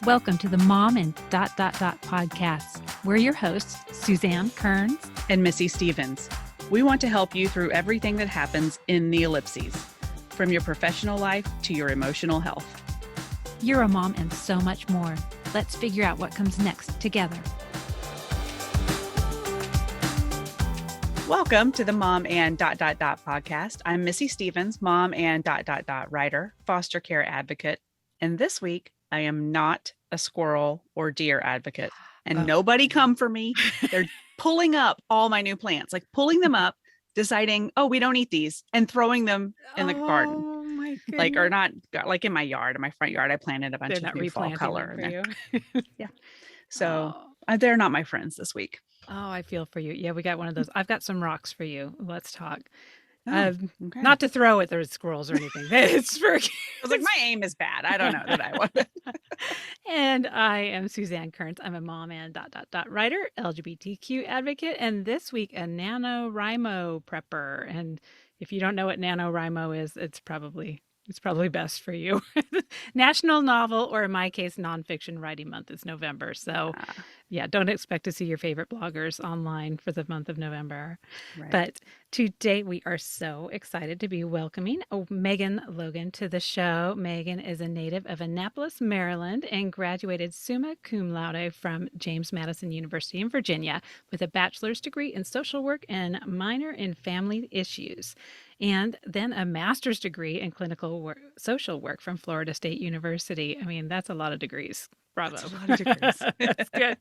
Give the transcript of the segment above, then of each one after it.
Welcome to the Mom and podcast. We're your hosts, Suzanne Kearns and Missy Stevens. We want to help you through everything that happens in the ellipses, from your professional life to your emotional health. You're a mom and so much more. Let's figure out what comes next together. Welcome to the Mom and podcast. I'm Missy Stevens, mom and writer, foster care advocate. And this week, I am not a squirrel or deer advocate. And nobody come for me. They're pulling up all my new plants, like pulling them up, deciding, oh, we don't eat these, and throwing them in the garden. Oh my goodness. Like, or not, like in my yard, in my front yard, I planted a bunch of new fall color. For you. Yeah. So they're not my friends this week. Oh, I feel for you. Yeah, we got one of those. I've got some rocks for you. Let's talk. Okay. Not to throw at the squirrels or anything. It's for I was like, my aim is bad. I don't know that I want it. And I am Suzanne Kearns. I'm a mom and writer, LGBTQ advocate, and this week a NaNoWriMo prepper. And if you don't know what NaNoWriMo is, it's probably best for you. National Novel, or in my case, Nonfiction Writing Month is November. So yeah, don't expect to see your favorite bloggers online for the month of November. Right. But today we are so excited to be welcoming Megan Logan to the show. Megan is a native of Annapolis, Maryland, and graduated summa cum laude from James Madison University in Virginia with a bachelor's degree in social work and minor in family issues, and then a master's degree in clinical social work from Florida State University. I mean, that's a lot of degrees. Bravo. That's a lot of degrees. That's good.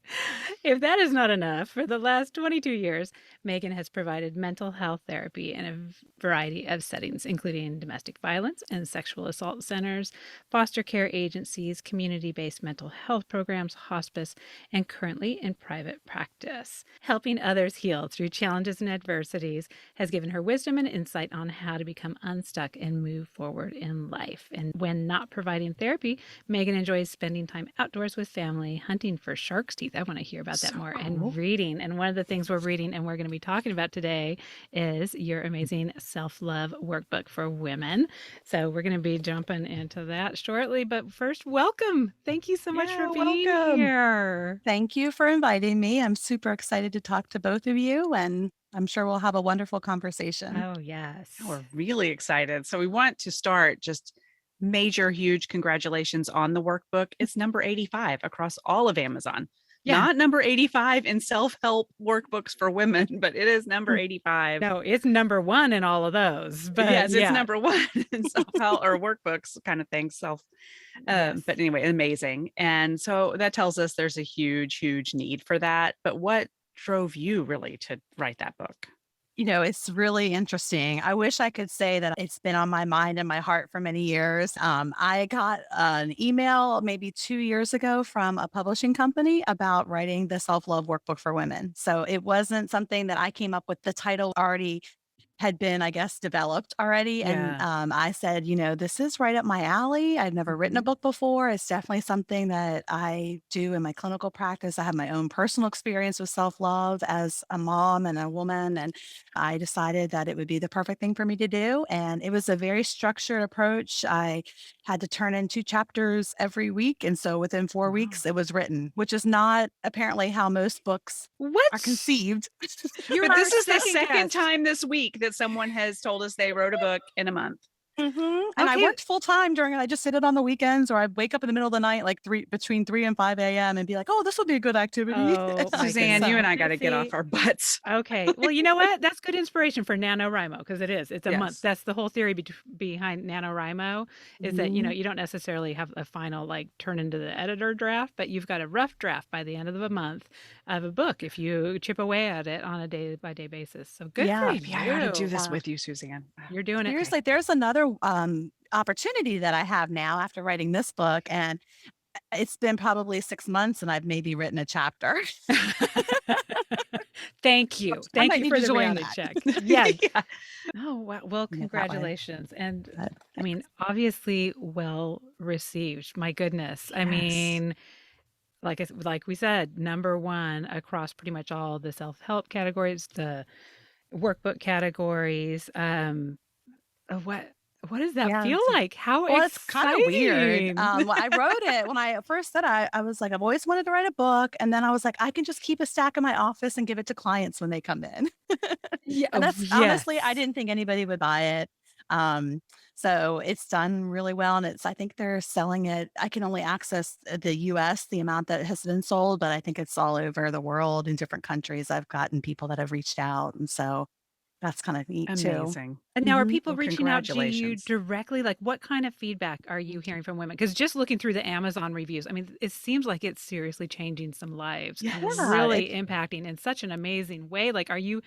If that is not enough, for the last 22 years, Megan has provided mental health therapy in a variety of settings, including domestic violence and sexual assault centers, foster care agencies, community-based mental health programs, hospice, and currently in private practice. Helping others heal through challenges and adversities has given her wisdom and insight on how to become unstuck and move forward in life. And when not providing therapy, Megan enjoys spending time outdoors with family, hunting for shark's teeth. I want to hear about that more. Cool. And reading. And one of the things we're reading and we're going to be talking about today is your amazing self-love workbook for women. So we're going to be jumping into that shortly. But first, welcome. Thank you so much for being here. Thank you for inviting me. I'm super excited to talk to both of you, and I'm sure we'll have a wonderful conversation. Oh, yes. We're really excited. So we want to start just major, huge congratulations on the workbook. It's number 85 across all of Amazon. Yeah. Not number 85 in self-help workbooks for women, but it is number 85. No, it's number 1 in all of those. But yes, it's number 1 in self-help or workbooks kind of thing. Yes. But anyway, amazing. And so that tells us there's a huge, huge need for that. But what drove you really to write that book? You know, it's really interesting. I wish I could say that it's been on my mind and my heart for many years. I got an email maybe 2 years ago from a publishing company about writing the self-love workbook for women. So it wasn't something that I came up with. The title already had been, I guess, developed already. Yeah. And I said, you know, this is right up my alley. I'd never written a book before. It's definitely something that I do in my clinical practice. I have my own personal experience with self-love as a mom and a woman. And I decided that it would be the perfect thing for me to do. And it was a very structured approach. I had to turn in 2 chapters every week. And so within 4 weeks, it was written, which is not apparently how most books are conceived. But this is the second time this week that someone has told us they wrote a book in a month. Mm-hmm. And I worked full time during it. I just did it on the weekends, or I'd wake up in the middle of the night, like between 3 and 5 a.m. and be like, oh, this will be a good activity. Oh, Suzanne, you and I got to get off our butts. Okay. Well, you know what? That's good inspiration for NaNoWriMo, because it is. It's a month. That's the whole theory behind NaNoWriMo is that, you know, you don't necessarily have a final, like, turn into the editor draft, but you've got a rough draft by the end of the month of a book if you chip away at it on a day-by-day basis. So good for you. Yeah, I got to do this with you, Suzanne. You're doing it. Seriously, there's another opportunity that I have now after writing this book, and it's been probably 6 months and I've maybe written a chapter. Thank you for the reality check. Yes. Yeah. Oh, wow. Well, congratulations. And I mean, obviously well received. My goodness. Yes. I mean, like we said, number 1 across pretty much all the self-help categories, the workbook categories. What does that Yeah. feel like? How Well, it's kind of weird. exciting. Well, I wrote it when I first said I was like, I've always wanted to write a book. And then I was like, I can just keep a stack in my office and give it to clients when they come in. Yeah, And that's honestly, I yes. didn't think anybody would buy it. Um, so it's done really well. And I think they're selling it. I can only access the US, the amount that has been sold, but I think it's all over the world in different countries. I've gotten people that have reached out. And so that's kind of neat too. Amazing. And now are Mhm. people Well, reaching out to you congratulations. directly? Like, what kind of feedback are you hearing from women? Because just looking through the Amazon reviews, I mean, it seems like it's seriously changing some lives and Yes. Yeah, really impacting in such an amazing way. Like, are you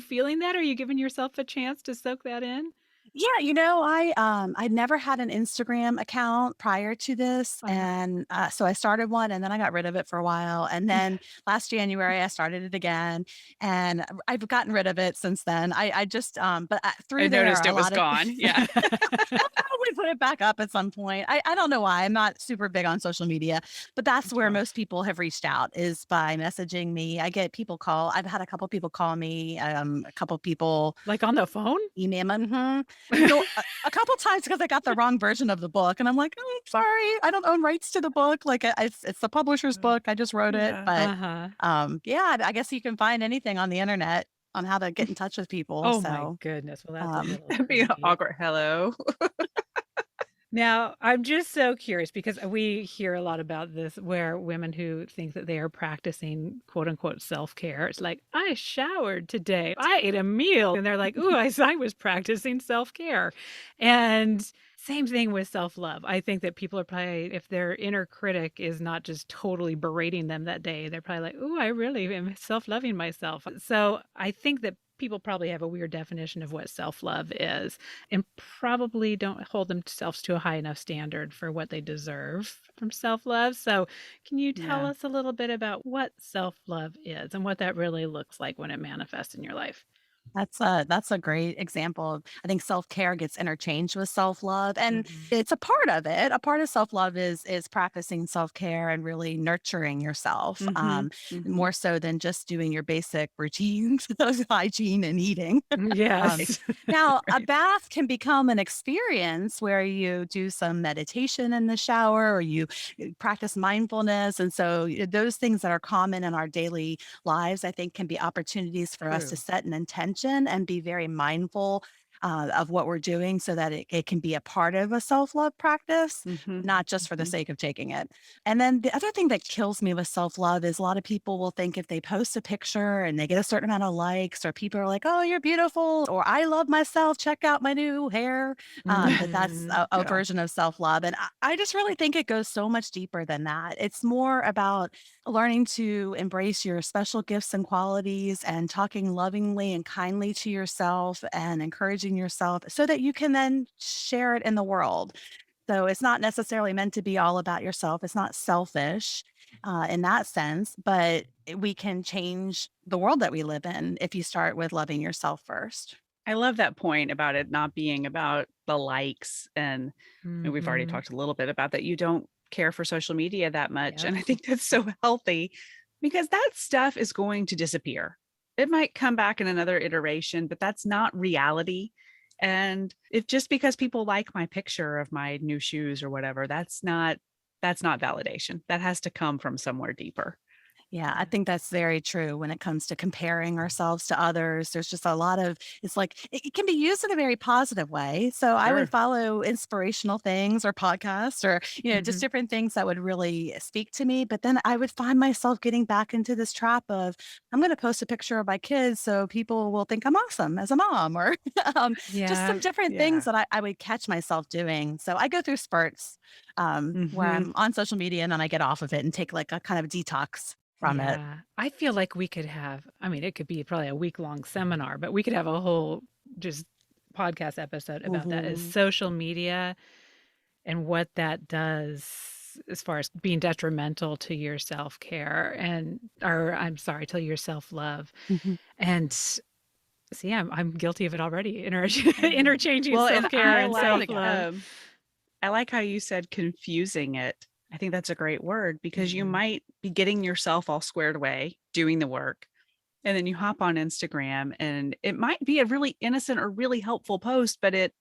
feeling that? Are you giving yourself a chance to soak that in? yeah, I'd never had an Instagram account prior to this, Uh-huh. and so I started one, and then I got rid of it for a while, and then last January I started it again, and I've gotten rid of it since then. I just but I through there noticed a it was lot of gone. Yeah. I'll probably put it back up at some point. I don't know why. I'm not super big on social media, but that's where Sure. most people have reached out is by messaging me. I get people call. I've had a couple people call me. A couple people Like on the phone? email. Mhm. No, a couple times because I got the wrong version of the book, and I'm like, "Oh, sorry, I don't own rights to the book. Like, it's the publisher's book. I just wrote it." Yeah. But Uh-huh. yeah, I guess you can find anything on the internet on how to get in touch with people. Oh my So, goodness. Well, that's a um, little That'd be an creepy. awkward hello. Now, I'm just so curious because we hear a lot about this where women who think that they are practicing quote unquote self care. It's like, I showered today, I ate a meal. And they're like, ooh, I was practicing self care. And same thing with self love. I think that people are probably, if their inner critic is not just totally berating them that day, they're probably like, ooh, I really am self loving myself. So I think that people probably have a weird definition of what self love is and probably don't hold themselves to a high enough standard for what they deserve from self love. So, can you tell Yeah. us a little bit about what self love is and what that really looks like when it manifests in your life? that's a great example. I think self-care gets interchanged with self-love, and Hmm. it's a part of it. A part of self-love is practicing self-care and really nurturing yourself, Mhm. Mhm. more so than just doing your basic routines of hygiene and eating. Um, Yes. Now, a Right. bath can become an experience where you do some meditation in the shower or you practice mindfulness. And so, those things that are common in our daily lives, I think, can be opportunities for us to True. set an intention and be very mindful of what we're doing so that it can be a part of a self love practice, Mhm. not just for the Mhm. sake of taking it. And then the other thing that kills me with self love is a lot of people will think if they post a picture and they get a certain amount of likes, or people are like, oh, you're beautiful, or I love myself, check out my new hair, that's Hmm. a Yeah. version of self love. And I just really think it goes so much deeper than that. It's more about learning to embrace your special gifts and qualities and talking lovingly and kindly to yourself and encouraging yourself so that you can then share it in the world. So it's not necessarily meant to be all about yourself. It's not selfish in that sense, but we can change the world that we live in if you start with loving yourself first. I love that point about it not being about the likes, and we've already Hmm. talked a little bit about that you don't care for social media that much, Yep. and I think that's so healthy because that stuff is going to disappear. It might come back in another iteration, but that's not reality, and if just because people like my picture of my new shoes or whatever, that's not validation. That has to come from somewhere deeper. Yeah, I think that's very true when it comes to comparing ourselves to others. There's just a lot of it's like it can be used in a very positive way. So I would Sure. follow inspirational things or podcasts or, just Hmm. different things that would really speak to me. But then I would find myself getting back into this trap of I'm going to post a picture of my kids so people will think I'm awesome as a mom or just some Yeah. different things Yeah. that I would catch myself doing. So I go through spurts where Mhm. I'm on social media and then I get off of it and take like a kind of detox from it. Yeah. I feel like we could have, I mean, it could be probably a week-long seminar, but we could have a whole just podcast episode about that is Mhm. social media and what that does as far as being detrimental to your self-care and or I'm sorry, to your self-love. Mhm. And see, I'm guilty of it already, Yeah. interchanging Well, and self-care and Say it again. self-love. I like how you said confusing it. I think that's a great word because you Mhm. might be getting yourself all squared away, doing the work, and then you hop on Instagram and it might be a really innocent or really helpful post, but it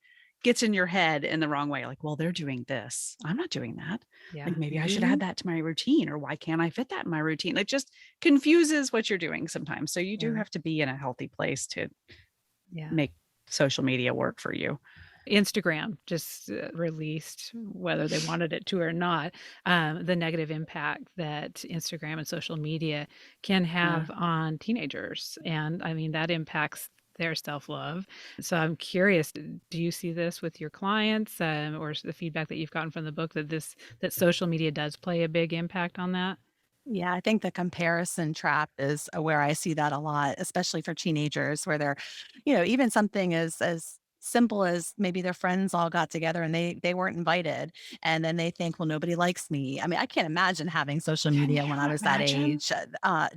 gets in your head in the wrong way. Like, well, they're doing this. I'm not doing that. Yeah. Like maybe I should add that to my routine, or why can't I fit that in my routine? It just confuses what you're doing sometimes. So you do Yeah. have to be in a healthy place to Yeah. make social media work for you. Instagram just released, whether they wanted it to or not, the negative impact that Instagram and social media can have on teenagers. And I mean, that impacts their self-love. So I'm curious, do you see this with your clients, or the feedback that you've gotten from the book, that social media does play a big impact on that? Yeah, I think the comparison trap is where I see that a lot, especially for teenagers, where they're, even something as simple as maybe their friends all got together and they weren't invited, and then they think, well, nobody likes me. I mean, I can't imagine having social Can media when I you was that imagine? age.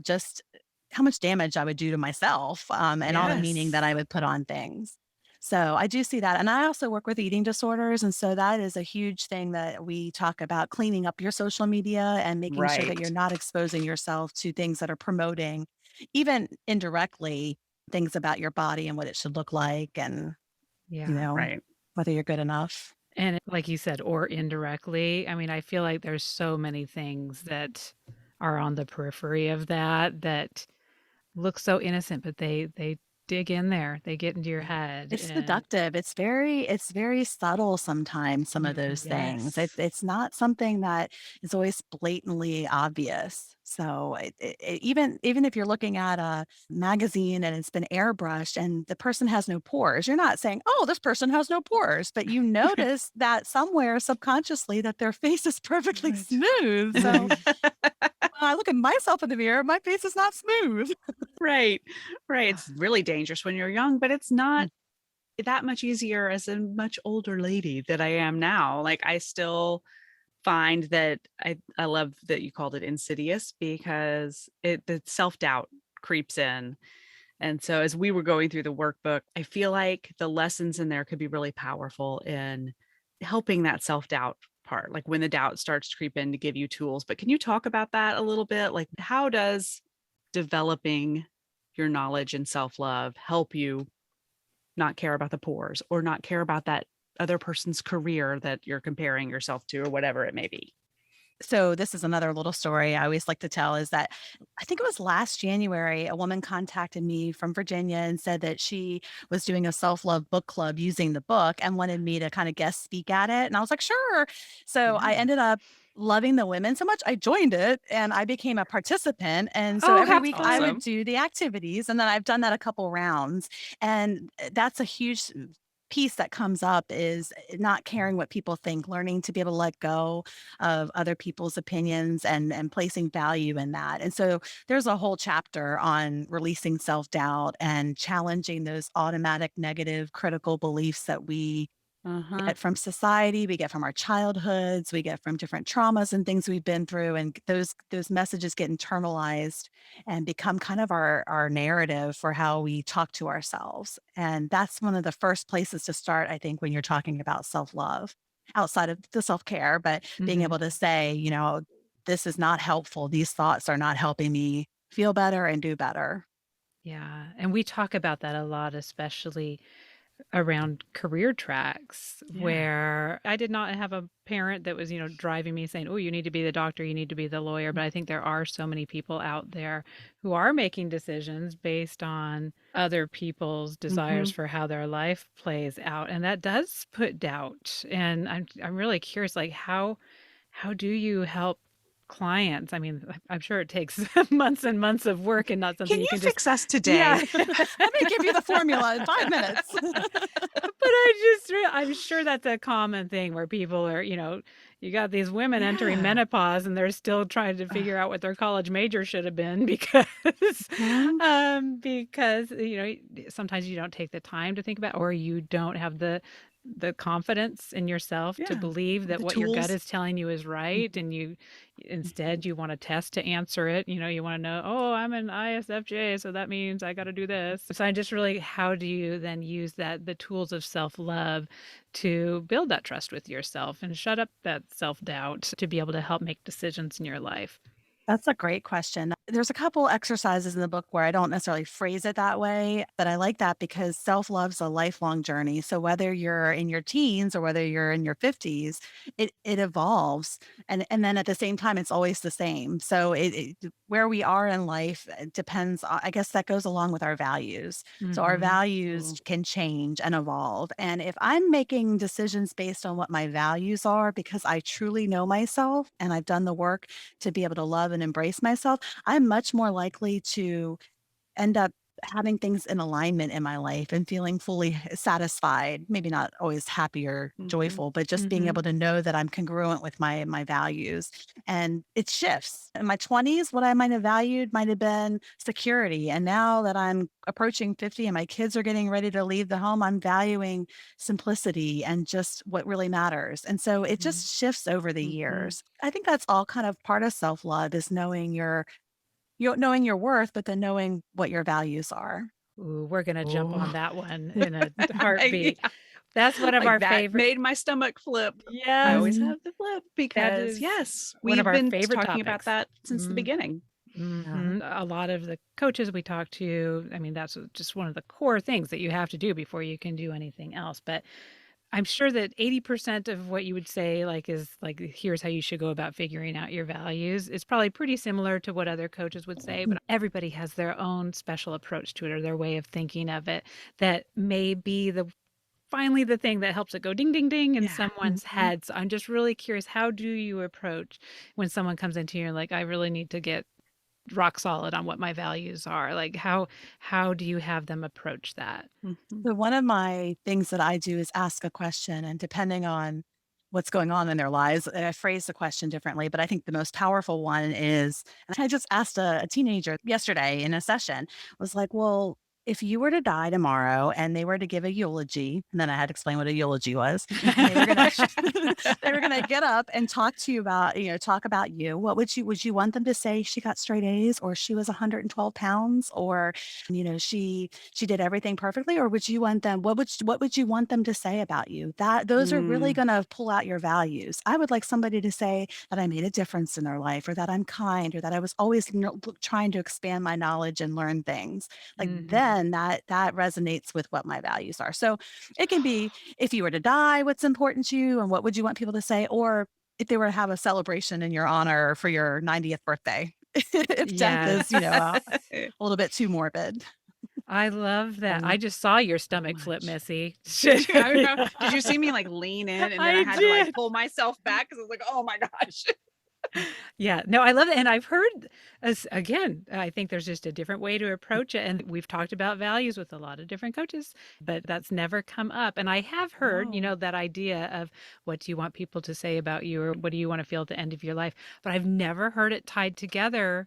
Just how much damage I would do to myself, and all the meaning Yes. that I would put on things. So I do see that. And I also work with eating disorders. And so that is a huge thing that we talk about, cleaning up your social media and making sure that you're Right. not exposing yourself to things that are promoting, even indirectly, things about your body and what it should look like and, you Yeah. know, Right. whether you're good enough. And like you said, or indirectly, I mean, I feel like there's so many things that are on the periphery of that look so innocent, but they dig in there. They get into your head It's and seductive. It's very subtle sometimes, some of those things. Yes. It's not something that is always blatantly obvious. So even if you're looking at a magazine and it's been airbrushed and the person has no pores, you're not saying, "Oh, this person has no pores," but you notice that somewhere subconsciously that their face is perfectly Right. smooth. So when I look at myself in the mirror, my face is not smooth. Right. Right. It's really dangerous when you're young, but it's not that much easier as a much older lady that I am now. Like I still find that I love that you called it insidious, because the self-doubt creeps in. And so as we were going through the workbook, I feel like the lessons in there could be really powerful in helping that self-doubt part, like when the doubt starts to creep in, to give you tools. But can you talk about that a little bit? Like how does developing your knowledge and self-love help you not care about the pores, or not care about that other person's career that you're comparing yourself to, or whatever it may be? So this is another little story I always like to tell is that I think it was last January, a woman contacted me from Virginia and said that she was doing a self-love book club using the book and wanted me to kind of guest speak at it. And I was like, sure. So I Yeah. ended up loving the women so much. I joined it and I became a participant. And so oh, every that's week I would awesome. do the activities. And then I've done that a couple rounds. And that's a huge piece that comes up is not caring what people think, learning to be able to let go of other people's opinions and placing value in that. And so there's a whole chapter on releasing self-doubt and challenging those automatic negative critical beliefs that we Uh-huh. get from society, we get from our childhoods, we get from different traumas and things we've been through, and those messages get internalized and become kind of our narrative for how we talk to ourselves. And that's one of the first places to start, I think, when you're talking about self-love, outside of the self-care, but being Mhm. able to say, this is not helpful. These thoughts are not helping me feel better and do better. Yeah, and we talk about that a lot, especially around career tracks, Yeah. where I did not have a parent that was, driving me saying, "Oh, you need to be the doctor, you need to be the lawyer." But I think there are so many people out there who are making decisions based on other people's desires Mhm. for how their life plays out, and that does put doubt. And I'm really curious, like how do you help clients? I mean, I'm sure it takes months and months of work and not Can something you you can just, fix us yeah. today? Let me give you the formula in 5 minutes. But I'm sure that's a common thing where people are, you got these women entering Yeah. menopause and they're still trying to figure out what their college major should have been because, Mhm. because, sometimes you don't take the time to think about, or you don't have the confidence in yourself to Yeah. believe that The what your gut tools. is telling you is right. And instead you want to test to answer it. You want to know, oh, I'm an ISFJ, so that means I got to do this. So I just really, how do you then use the tools of self-love to build that trust with yourself and shut up that self-doubt to be able to help make decisions in your life? That's a great question. there's a couple exercises in the book where I don't necessarily phrase it that way, but I like that because self-love's a lifelong journey. So whether you're in your teens or whether you're in your 50s, it evolves. And then at the same time, it's always the same. So where we are in life depends, I guess that goes along with our values. So our Mhm. values Ooh. can change and evolve. And if I'm making decisions based on what my values are, because I truly know myself and I've done the work to be able to love and embrace myself, I'm much more likely to end up having things in alignment in my life and feeling fully satisfied, maybe not always happy or Mhm. joyful, but just being Mhm. able to know that I'm congruent with my values. And it shifts. In my 20s, what I might have valued might have been security. And now that I'm approaching 50 and my kids are getting ready to leave the home, I'm valuing simplicity and just what really matters. And so it Mhm. just shifts over the Mhm. years. I think that's all kind of part of self-love is knowing your worth, but then knowing what your values are. Ooh, we're gonna jump Ooh. on that one in a heartbeat. Yeah. That's one of Like, our that favorite. made my stomach flip. I always Yes, Mhm. have the flip that because, is yes, one of we've our been favorite talking about topics. that since the Mm. beginning. Yeah. Mhm. A lot of the coaches we talk to, I mean, that's just one of the core things that you have to do before you can do anything else. But I'm sure that 80% of what you would say, like, is like, here's how you should go about figuring out your values. Is probably pretty similar to what other coaches would say, but everybody has their own special approach to it or their way of thinking of it that may be finally the thing that helps it go ding, ding, ding in Yeah. someone's Mhm. head. So I'm just really curious, how do you approach when someone comes into you and like, I really need to get rock solid on what my values are? Like how do you have them approach that? Mhm. So one of my things that I do is ask a question, and depending on what's going on in their lives, I phrase the question differently. But I think the most powerful one is, and I just asked a teenager yesterday in a session, was like, well, if you were to die tomorrow and they were to give a eulogy, and then I had to explain what a eulogy was, and they were gonna they were gonna get up and talk to you about, talk about you. What would you want them to say? She got straight A's, or she was 112 pounds, or she did everything perfectly, or would you want them what would you want them to say about you? That those are really Mm. going to pull out your values. I would like somebody to say that I made a difference in their life, or that I'm kind, or that I was always trying to expand my knowledge and learn things. Like Mhm. then that resonates with what my values are. So it can be, if you were to die, what's important to you and what would you want people to say, or if they were to have a celebration in your honor for your 90th birthday. If death is, Yes. a little bit too morbid. I love that. I Oh, just saw your so stomach flip, much. Missy. Did you? I know. Did you see me like lean in and then I I had to like did. pull myself back because I was like, oh my gosh. Yeah, no, I love it. And I've heard, as again, I think there's just a different way to approach it. And we've talked about values with a lot of different coaches, but that's never come up. And I have heard, No. that idea of what do you want people to say about you or what do you want to feel at the end of your life? But I've never heard it tied together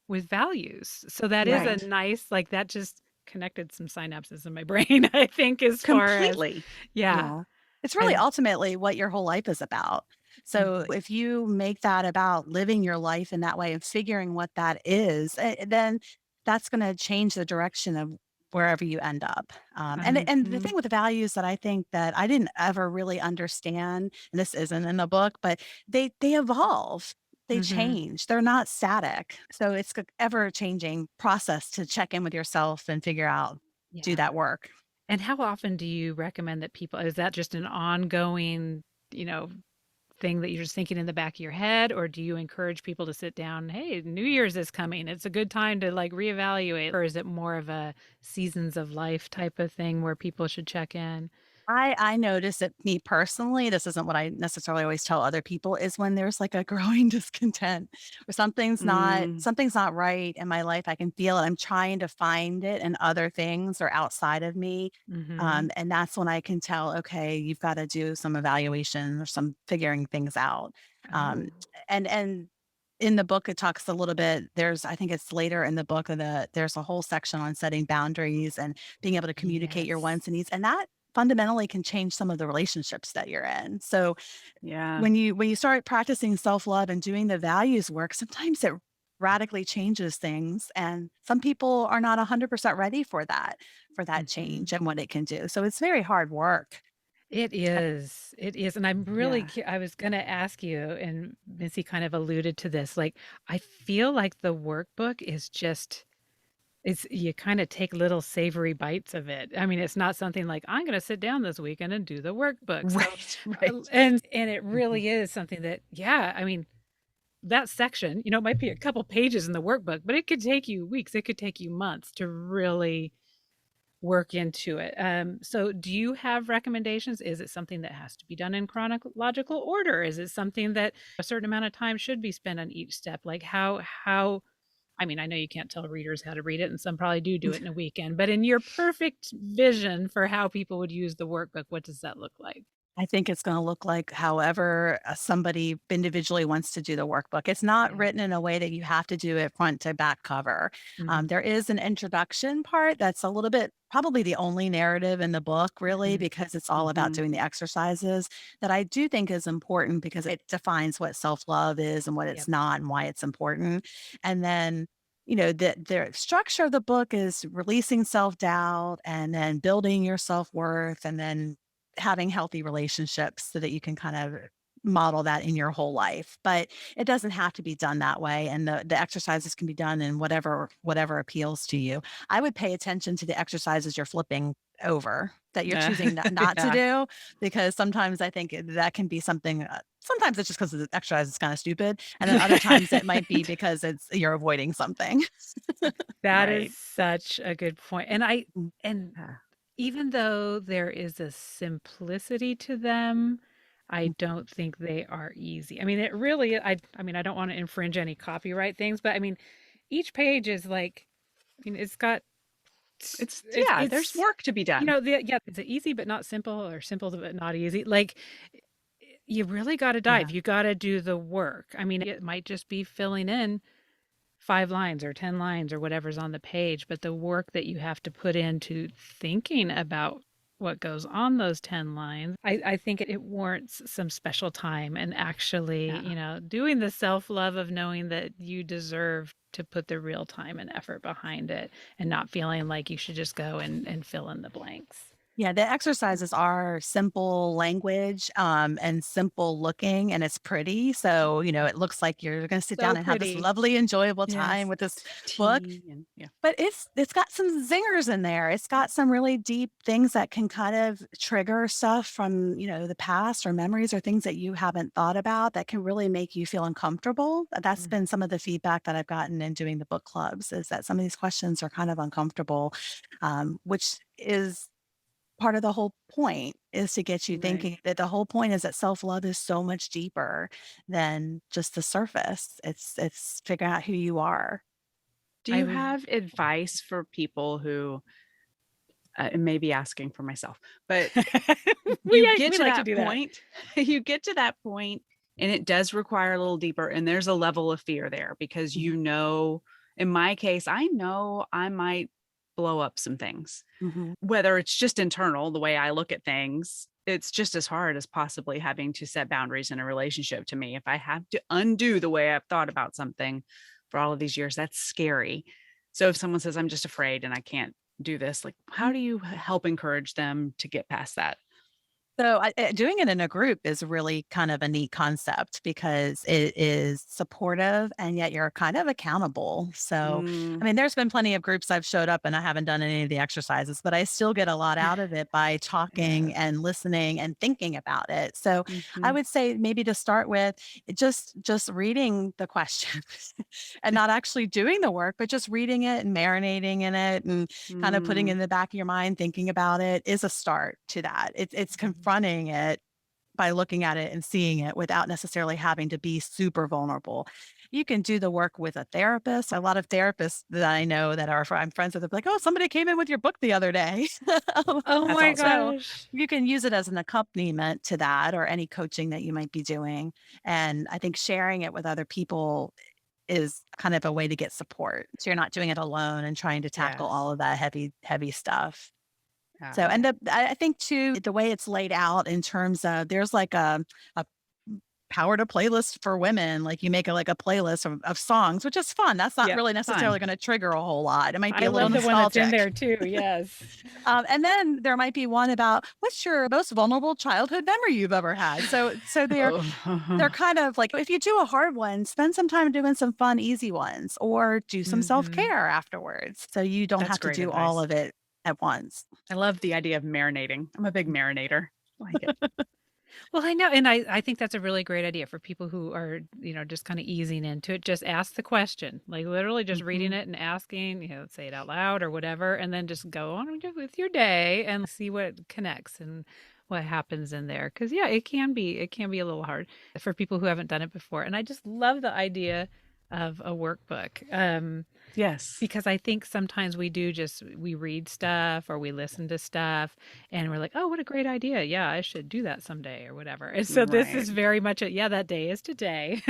with values. So that is a Right. nice, like that just connected some synapses in my brain, I think, as far as, Completely. yeah. Yeah. It's really And ultimately what your whole life is about. So mhm, if you make that about living your life in that way and figuring what that is, then that's going to change the direction of wherever you end up. And the Mhm. thing with the values that I think that I didn't ever really understand, and this isn't in the book, but they evolve. They mhm, change. They're not static. So it's a ever changing process to check in with yourself and figure out, do yeah. that work. And how often do you recommend that people, is that just an ongoing, you know, thing that you're just thinking in the back of your head, or do you encourage people to sit down, hey, New Year's is coming, it's a good time to like reevaluate, or is it more of a seasons of life type of thing where people should check in? I notice that, me personally, this isn't what I necessarily always tell other people, is when there's like a growing discontent or Mm. something's not right in my life. I can feel it. I'm trying to find it in other things or outside of me. Mhm. And that's when I can tell, okay, you've got to do some evaluation or some figuring things out. Um, Oh, and in the book, it talks a little bit. I think it's later in the book, there's a whole section on setting boundaries and being able to communicate your yes. wants and needs, and that fundamentally can change some of the relationships that you're in. So Yeah. when you start practicing self-love and doing the values work, sometimes it radically changes things. And some people are not 100% ready for that Mhm. change and what it can do. So it's very hard work. It is. It is. And I'm really, Yeah. I was going to ask you, and Missy kind of alluded to this. Like, I feel like the workbook is just, it's, you kind of take little savory bites of it. I mean, it's not something like, I'm going to sit down this weekend and do the workbook. So, Right. Right. and it Mhm. really is something that, yeah, I mean, that section, it might be a couple pages in the workbook, but it could take you weeks, it could take you months to really work into it. So do you have recommendations? Is it something that has to be done in chronological order? Is it something that a certain amount of time should be spent on each step? Like how I mean, I know you can't tell readers how to read it, and some probably do it in a weekend, but in your perfect vision for how people would use the workbook, what does that look like? I think it's gonna look like however, somebody individually wants to do the workbook. It's not Yeah. written in a way that you have to do it front to back cover. Mhm. There is an introduction part that's a little bit probably the only narrative in the book, really, Mhm. because it's all about Mhm. doing the exercises that I do think is important because it defines what self-love is and what it's Yep. not and why it's important. And then the structure of the book is releasing self-doubt and then building your self-worth and then having healthy relationships so that you can kind of model that in your whole life. But it doesn't have to be done that way. And the exercises can be done in whatever appeals to you. I would pay attention to the exercises you're flipping over that you're choosing not to Yeah. do, because sometimes I think that can be something. Sometimes it's just because the exercise is kind of stupid, and then other times it might be because it's you're avoiding something. That is Right. such a good point. And Yeah. even though there is a simplicity to them, I Mhm. don't think they are easy. I mean, it really I mean, I don't want to infringe any copyright things, but I mean, each page is like, I mean, it's got It's it's yeah, there's it's work to be done. yeah, is it easy but not simple or simple but not easy? Like you really got to dive. Yeah. You got to do the work. I mean, it might just be filling in 5 lines or 10 lines or whatever's on the page, but the work that you have to put into thinking about what goes on those 10 lines, I think it warrants some special time and actually, Yeah. doing the self love of knowing that you deserve to put the real time and effort behind it and not feeling like you should just go and fill in the blanks. Yeah, the exercises are simple language, and simple looking, and it's pretty. So, it looks like you're going to sit So down and have this pretty. lovely, enjoyable time Yes. with this book. Tea and yeah. But it's got some zingers in there. It's got some really deep things that can kind of trigger stuff from, the past or memories or things that you haven't thought about that can really make you feel uncomfortable. That's Mm, been some of the feedback that I've gotten in doing the book clubs is that some of these questions are kind of uncomfortable, which is part of the whole point is to get you Right. thinking that the whole point is that self-love is so much deeper than just the surface. It's figuring out who you are. Do I you was have advice for people who and maybe asking for myself, but you get we to like to that do that. point, you get to that point and it does require a little deeper and there's a level of fear there because Mhm, in my case, I know I might blow up some things. mhm. Whether it's just internal, the way I look at things, it's just as hard as possibly having to set boundaries in a relationship to me. If I have to undo the way I've thought about something for all of these years, that's scary. So if someone says, I'm just afraid and I can't do this, like, how do you help encourage them to get past that? So, doing it in a group is really kind of a neat concept because it is supportive and yet you're kind of accountable. So, Mm, I mean, there's been plenty of groups I've showed up and I haven't done any of the exercises, but I still get a lot out of it by talking yes. and listening and thinking about it. So, I Mhm. would say maybe to start with just reading the questions and not actually doing the work, but just reading it and marinating in it and kind of putting it Mm, in the back of your mind, thinking about it is a start to that. It's Mhm. confronting it by looking at it and seeing it without necessarily having to be super vulnerable. You can do the work with a therapist. A lot of therapists that I know that I'm friends with, are like, oh, somebody came in with your book the other day. Oh that's my awesome. So gosh. you can use it as an accompaniment to that or any coaching that you might be doing. And I think sharing it with other people is kind of a way to get support. So you're not doing it alone and trying to tackle Yes. all of that heavy, heavy stuff. So, Yeah. and I think too, the way it's laid out in terms of there's like a powered a playlist for women. Like you make like a playlist of songs, which is fun. That's not Yeah, really fun. necessarily going to trigger a whole lot. It might be I a little love the one that's in nostalgic. there too. Yes. And then there might be one about what's your most vulnerable childhood memory you've ever had. So they're Oh, kind of like, if you do a hard one, spend some time doing some fun, easy ones, or do some self Hmm. care afterwards. So you don't that's have to great do all advice. of it at once. I love the idea of marinating. I'm a big marinator. I like it. Well, I know, and I think that's a really great idea for people who are, just kind of easing into it. Just ask the question, like literally just reading Mhm. it and asking, say it out loud or whatever, and then just go on with your day and see what connects and what happens in there. Because yeah, it can be a little hard for people who haven't done it before. And I just love the idea of a workbook. Yes. Because I think sometimes we read stuff or we listen to stuff and we're like, "Oh, what a great idea. Yeah, I should do that someday," or whatever. And so this Right. is very much yeah, that day is today.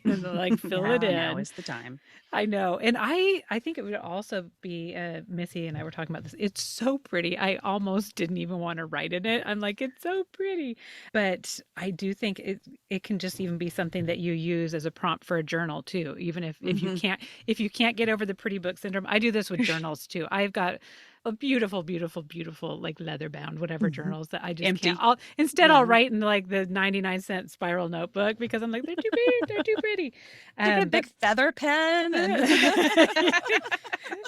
Like fill it Yeah. Now in. is the time. I know. And I think it would also be Missy and I were talking about this. It's so pretty. I almost didn't even want to write in it. I'm like, it's so pretty. But I do think it can just even be something that you use as a prompt for a journal too. Even if you Mhm. can't get over the pretty book syndrome. I do this with journals too. I've got a beautiful, beautiful, beautiful like leather bound whatever Mhm. journals that I just can't. Empty. I'll Uh-huh. write in like the 99-cent spiral notebook because I'm like they're too big, they're too pretty. You get a But big feather pen and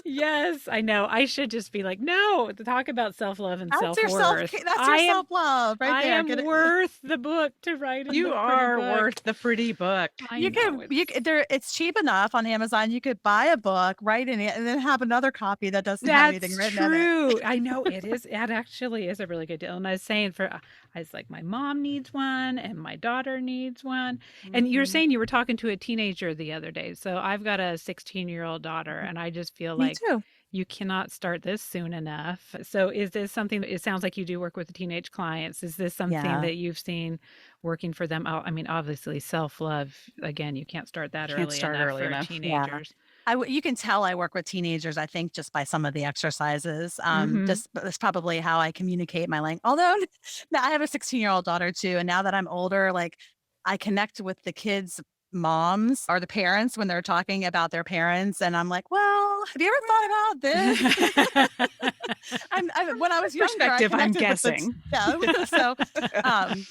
yes, I know. I should just be like, no, to talk about self-love and that's your self self-worth. that's your self-love right I there. Get am it. worth the book to write in You the pretty are book. worth the pretty book. I You know could it's you could, there it's cheap enough on Amazon. You could buy a book, write in it, and then have another copy that doesn't have anything that's written in it. true. I know it is. It actually is a really good deal. And I was saying I was like, my mom needs one and my daughter needs one. And you're Mhm. saying you were talking to a teenager the other day. So I've got a 16-year-old daughter, and I just feel Me like too. you cannot start this soon enough. So is this something it sounds like you do work with teenage clients. Is this something Yeah. that you've seen working for them? I mean, obviously self-love, again, you can't start that Can't early start enough early for enough. Yeah. teenagers. You can tell I work with teenagers, I think, just by some of the exercises. Mhm. Just that's probably how I communicate my language. Although now I have a 16-year-old daughter too, and now that I'm older, like I connect with the kids' moms or the parents when they're talking about their parents, and I'm like, well, have you ever thought about this? When I was younger, I Perspective, I'm connected with guessing. yeah. So, um,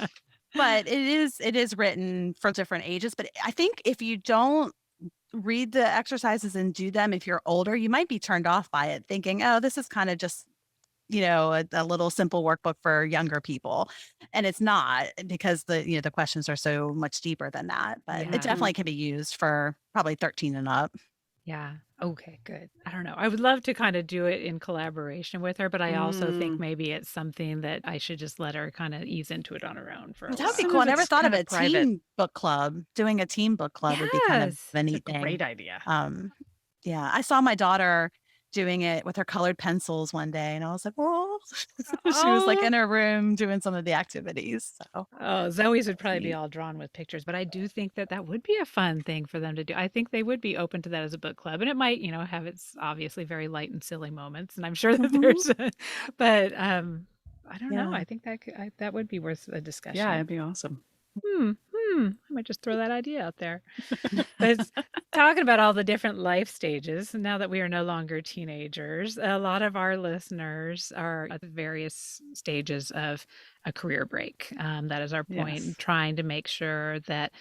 but it is written for different ages. But I think if you don't read the exercises and do them if you're older, you might be turned off by it, thinking, "Oh, this is kind of just, a little simple workbook for younger people." And it's not because the questions are so much deeper than that. But it Yeah. Mhm. definitely can be used for probably 13 and up. Yeah. Okay, good. I don't know. I would love to kind of do it in collaboration with her, but I also think Mm. maybe it's something that I should just let her kind of ease into it on her own for a That would be Some cool. I of while. never it's thought of kind a of private. team book club. Doing a team book club would be kind of Yes. a It's a neat thing. great idea. Um, yeah, I saw my daughter doing it with her colored pencils one day, and I was like, "Oh," she was like Oh, in her room doing some of the activities. So oh, Zoe's would that's probably be neat. all drawn with pictures, but I do think that that would be a fun thing for them to do. I think they would be open to that as a book club, and it might, have its obviously very light and silly moments, and I'm sure that Mhm. but I don't know. Yeah. I think that would be worth a Yeah, discussion. it'd be awesome. I might just throw that idea out there. But talking about all the different life stages, now that we are no longer teenagers, a lot of our listeners are at various stages of a career break. That is our point, Yes. trying to make sure that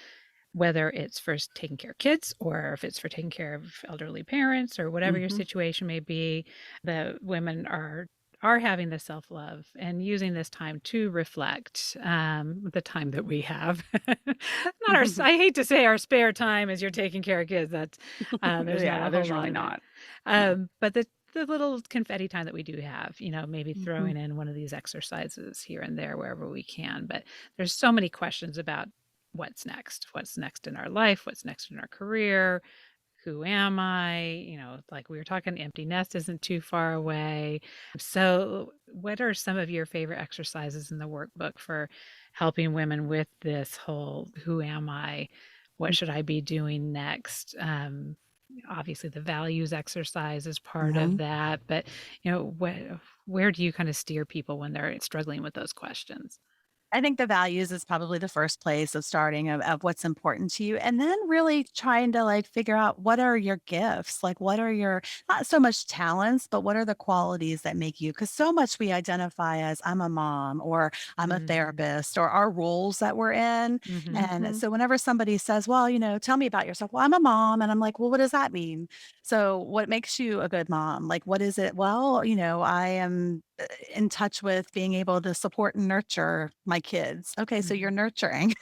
whether it's for taking care of kids or if it's for taking care of elderly parents or whatever your Mhm. situation may be, the women are having the self-love and using this time to reflect the time that we have not our I hate to say our spare time as you're taking care of kids. That's there's not Yeah, a whole there's lot really of it. not. No. But the little confetti time that we do have, maybe Mhm. throwing in one of these exercises here and there wherever we can. But there's so many questions about what's next in our life, what's next in our career, who am I? Like we were talking, empty nest isn't too far away. So, what are some of your favorite exercises in the workbook for helping women with this whole who am I? What should I be doing next? Obviously, the values exercise is part Yeah. of that, but where do you kind of steer people when they're struggling with those questions? I think the values is probably the first place of starting of what's important to you. And then really trying to like figure out what are your gifts? Like what are your not so much talents, but what are the qualities that make you? Because so much we identify as I'm a mom or I'm a Mhm. therapist or our roles that we're in. Mhm. And Mhm. so whenever somebody says, well, tell me about yourself. Well, I'm a mom. And I'm like, well, what does that mean? So what makes you a good mom? Like, what is it? Well, I am in touch with being able to support and nurture my kids. Okay, so you're Mhm. nurturing.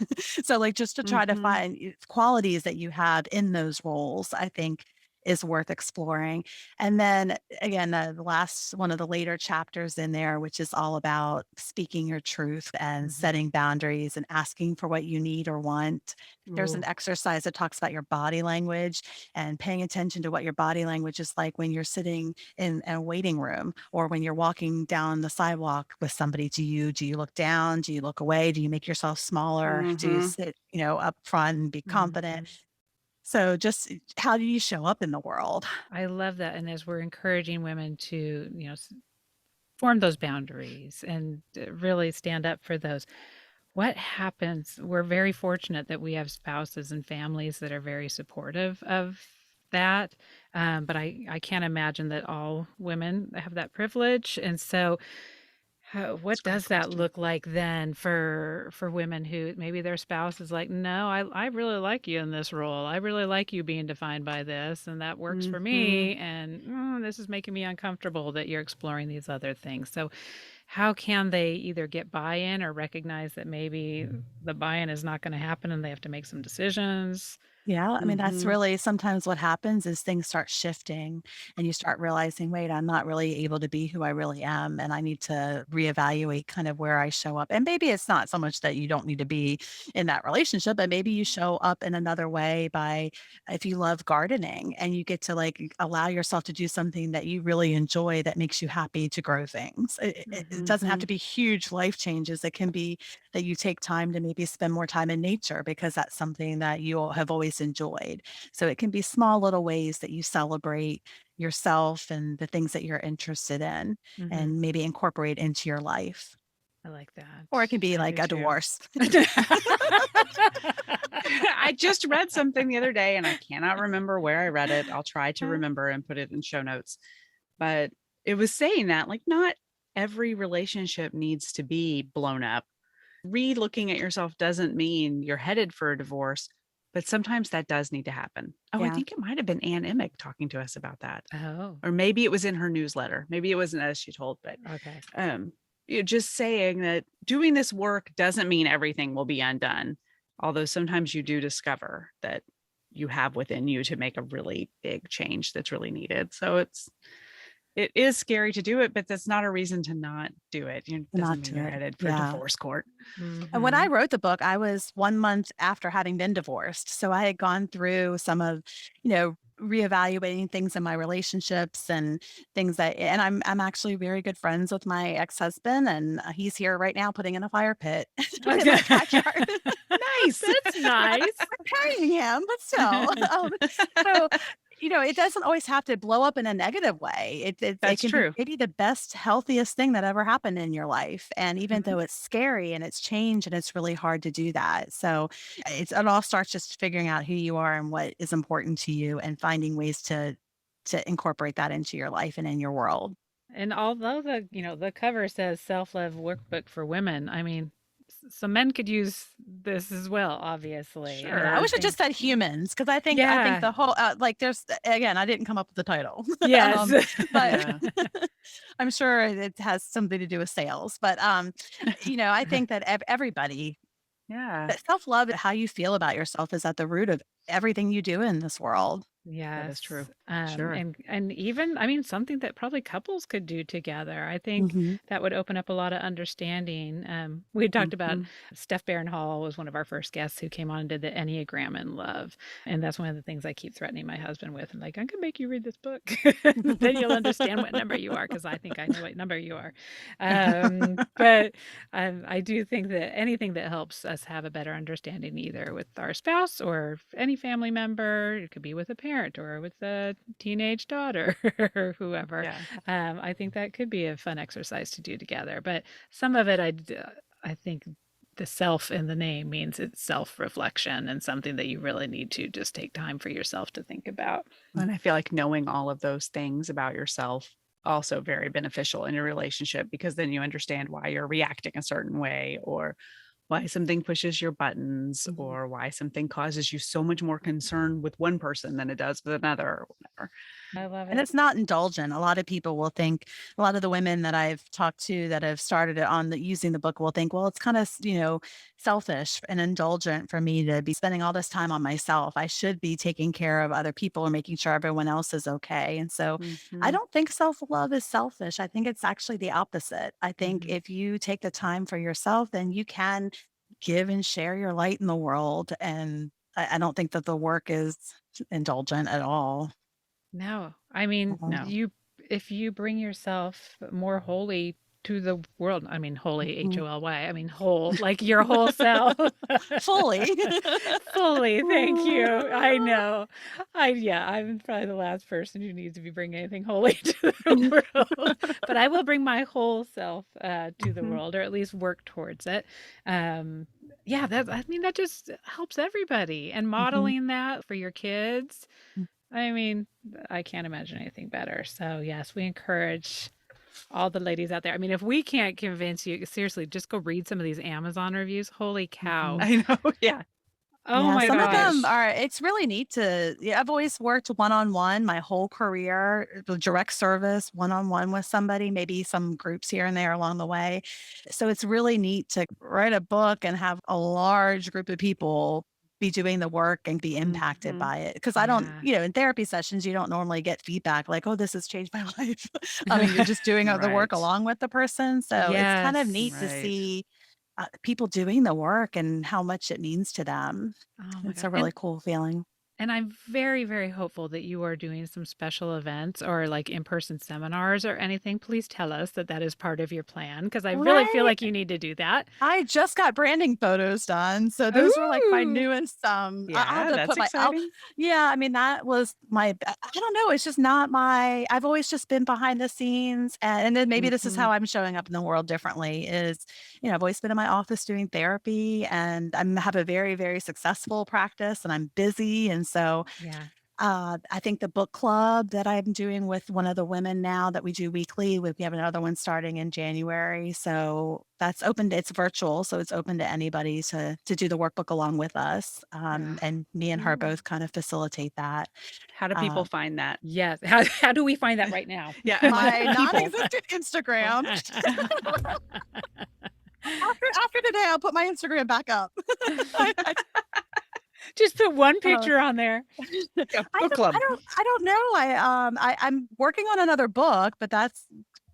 So like just to try to Mhm. find qualities that you have in those roles, I think is worth exploring. And then again, the last one of the later chapters in there, which is all about speaking your truth and Mhm. setting boundaries and asking for what you need or want. There's an Ooh. exercise that talks about your body language and paying attention to what your body language is like when you're sitting in a waiting room or when you're walking down the sidewalk with somebody. Do you look down? Do you look away? Do you make yourself smaller? Do you Mhm. sit, up front and be confident? Mhm. So just how do you show up in the world? I love that, and as we're encouraging women to, form those boundaries and really stand up for those. What happens? We're very fortunate that we have spouses and families that are very supportive of that. But I can't imagine that all women have that privilege. And so, That's what a great does that question. look like then for women who maybe their spouse is like, no, I really like you in this role. I really like you being defined by this, and that works for Mhm. me. And this is making me uncomfortable that you're exploring these other things. So, how can they either get buy-in or recognize that maybe the buy-in is not going to happen and they have to make some decisions? Yeah, I mean, that's Mhm. really sometimes what happens is things start shifting and you start realizing, wait, I'm not really able to be who I really am. And I need to reevaluate kind of where I show up. And maybe it's not so much that you don't need to be in that relationship, but maybe you show up in another way by if you love gardening and you get to like allow yourself to do something that you really enjoy that makes you happy to grow things. It doesn't have to Mhm. be huge life changes. It can be that you take time to maybe spend more time in nature because that's something that you all have always enjoyed. So it can be small little ways that you celebrate yourself and the things that you're interested in Hmm. and maybe incorporate into your life. I like Or it that. can be I like do a too. divorce. I just read something the other day and I cannot remember where I read it. I'll try to remember and put it in show notes. But it was saying that like not every relationship needs to be blown up. Re-looking at yourself doesn't mean you're headed for a divorce, but sometimes that does need to happen. Oh, I Yeah. think it might have been Ann Emick talking to us about that. Oh, Or maybe it was in her newsletter. Maybe it wasn't as she told, but okay. um, just saying that doing this work doesn't mean everything will be undone. Although sometimes you do discover that you have within you to make a really big change that's really needed. So it is scary to do it, but that's not a reason to not do it. It doesn't Not mean to you're it. headed for Yeah. divorce court. And when I Hmm. wrote the book, I was 1 month after having been divorced. So I had gone through some of, reevaluating things in my relationships and things that and I'm actually very good friends with my ex-husband and he's here right now putting in a fire pit in Okay. my backyard. Nice. That's nice. Carrying him, but still. So, it doesn't always have to blow up in a negative way. It That's can be true. maybe the best, healthiest thing that ever happened in your life. And even Mhm. though it's scary and it's change and it's really hard to do that. So it all starts just figuring out who you are and what is important to you and finding ways to incorporate that into your life and in your world. And although the cover says self-love workbook for women, I mean, some men could use this as well, obviously. And Yeah, I I Sure. wish it just think, said humans because I think yeah, the whole like there's again I didn't come up with the title, yes. but Yeah. I'm sure it has something to do with sales. But I think that everybody Yeah. that self love, how you feel about yourself, is at the root of everything you do in this world. That is Yes. true. Sure. And even, I mean, something that probably couples could do together. I think Hmm. that would open up a lot of understanding. We talked about Mhm. Steph Barron Hall was one of our first guests who came on and did the Enneagram in Love. And that's one of the things I keep threatening my husband with. I'm like, I can make you read this book. Then you'll understand what number you are, because I think I know what number you are. But I do think that anything that helps us have a better understanding, either with our spouse or any family member, it could be with a parent or with a teenage daughter or whoever. Yeah. I think that could be a fun exercise to do together. But some of it, I think. the self in the name means it's self-reflection and something that you really need to just take time for yourself to think about. And I feel like knowing all of those things about yourself also very beneficial in your relationship, because then you understand why you're reacting a certain way, or why something pushes your buttons, Mhm. or why something causes you so much more concern with one person than it does with another, or whatever. I love And it. it's not indulgent. A lot of people will think, a lot of the women that I've talked to that have started it on the using the book will think, well, it's kind of, selfish and indulgent for me to be spending all this time on myself. I should be taking care of other people or making sure everyone else is okay. And so I Mhm. don't think self-love is selfish. I think it's actually the opposite. I think Mhm. if you take the time for yourself, then you can give and share your light in the world. And I don't think that the work is indulgent at all. No, I mean, No. you if you bring yourself more wholly to the world, I mean, holy, Mhm. H-O-L-Y, I mean, whole, like your whole self. Fully. Fully, thank you. I know. Yeah, I'm probably the last person who needs to be bringing anything holy to the world, but I will bring my whole self to the Mhm, world, or at least work towards it. Um, yeah, I mean, that just helps everybody, and mhm, modeling that for your kids. mm. I mean, I can't imagine anything better. So, yes, we encourage all the ladies out there. I mean, if we can't convince you, seriously, just go read some of these Amazon reviews. Holy cow. Mhm. I know. Yeah. Oh Yeah, my some of them gosh. are it's really neat to yeah, I've always worked one-on-one my whole career, the direct service, one-on-one with somebody, maybe some groups here and there along the way. So it's really neat to write a book and have a large group of people be doing the work and be impacted Mhm. by it. Because I don't, Yeah. in therapy sessions, you don't normally get feedback like, "Oh, this has changed my life." I mean, you're just doing the work Right. along with the person. So it's kind of Yes. neat to Right. see people doing the work and how much it means to them. Oh my It's God. a really cool feeling. And I'm very, very hopeful that you are doing some special events or like in-person seminars or anything. Please tell us that that is part of your plan because I really feel Right? like you need to do that. I just got branding photos done, so those were like my Ooh. newest. I'll have Yeah, to that's put my. I'll, exciting. yeah, I mean that was my. I don't know. It's just not my. I've always just been behind the scenes, and then maybe this is Mhm. how I'm showing up in the world differently. Is I've always been in my office doing therapy, and I have a very very successful practice, and I'm busy, and so Yeah. I think the book club that I'm doing with one of the women now that we do weekly, we have another one starting in January. So that's open. It's virtual, so it's open to anybody to do the workbook along with us. Ah, And me and her cool. both kind of facilitate that. How do people Uh, find that? Yes. How do we find that right now? Yeah, my my people. non-existent Instagram. After today, I'll put my Instagram back up. I Just put one uh, picture on there. Yeah, I book don't I club. don't I don't know. I'm working on another book, but that's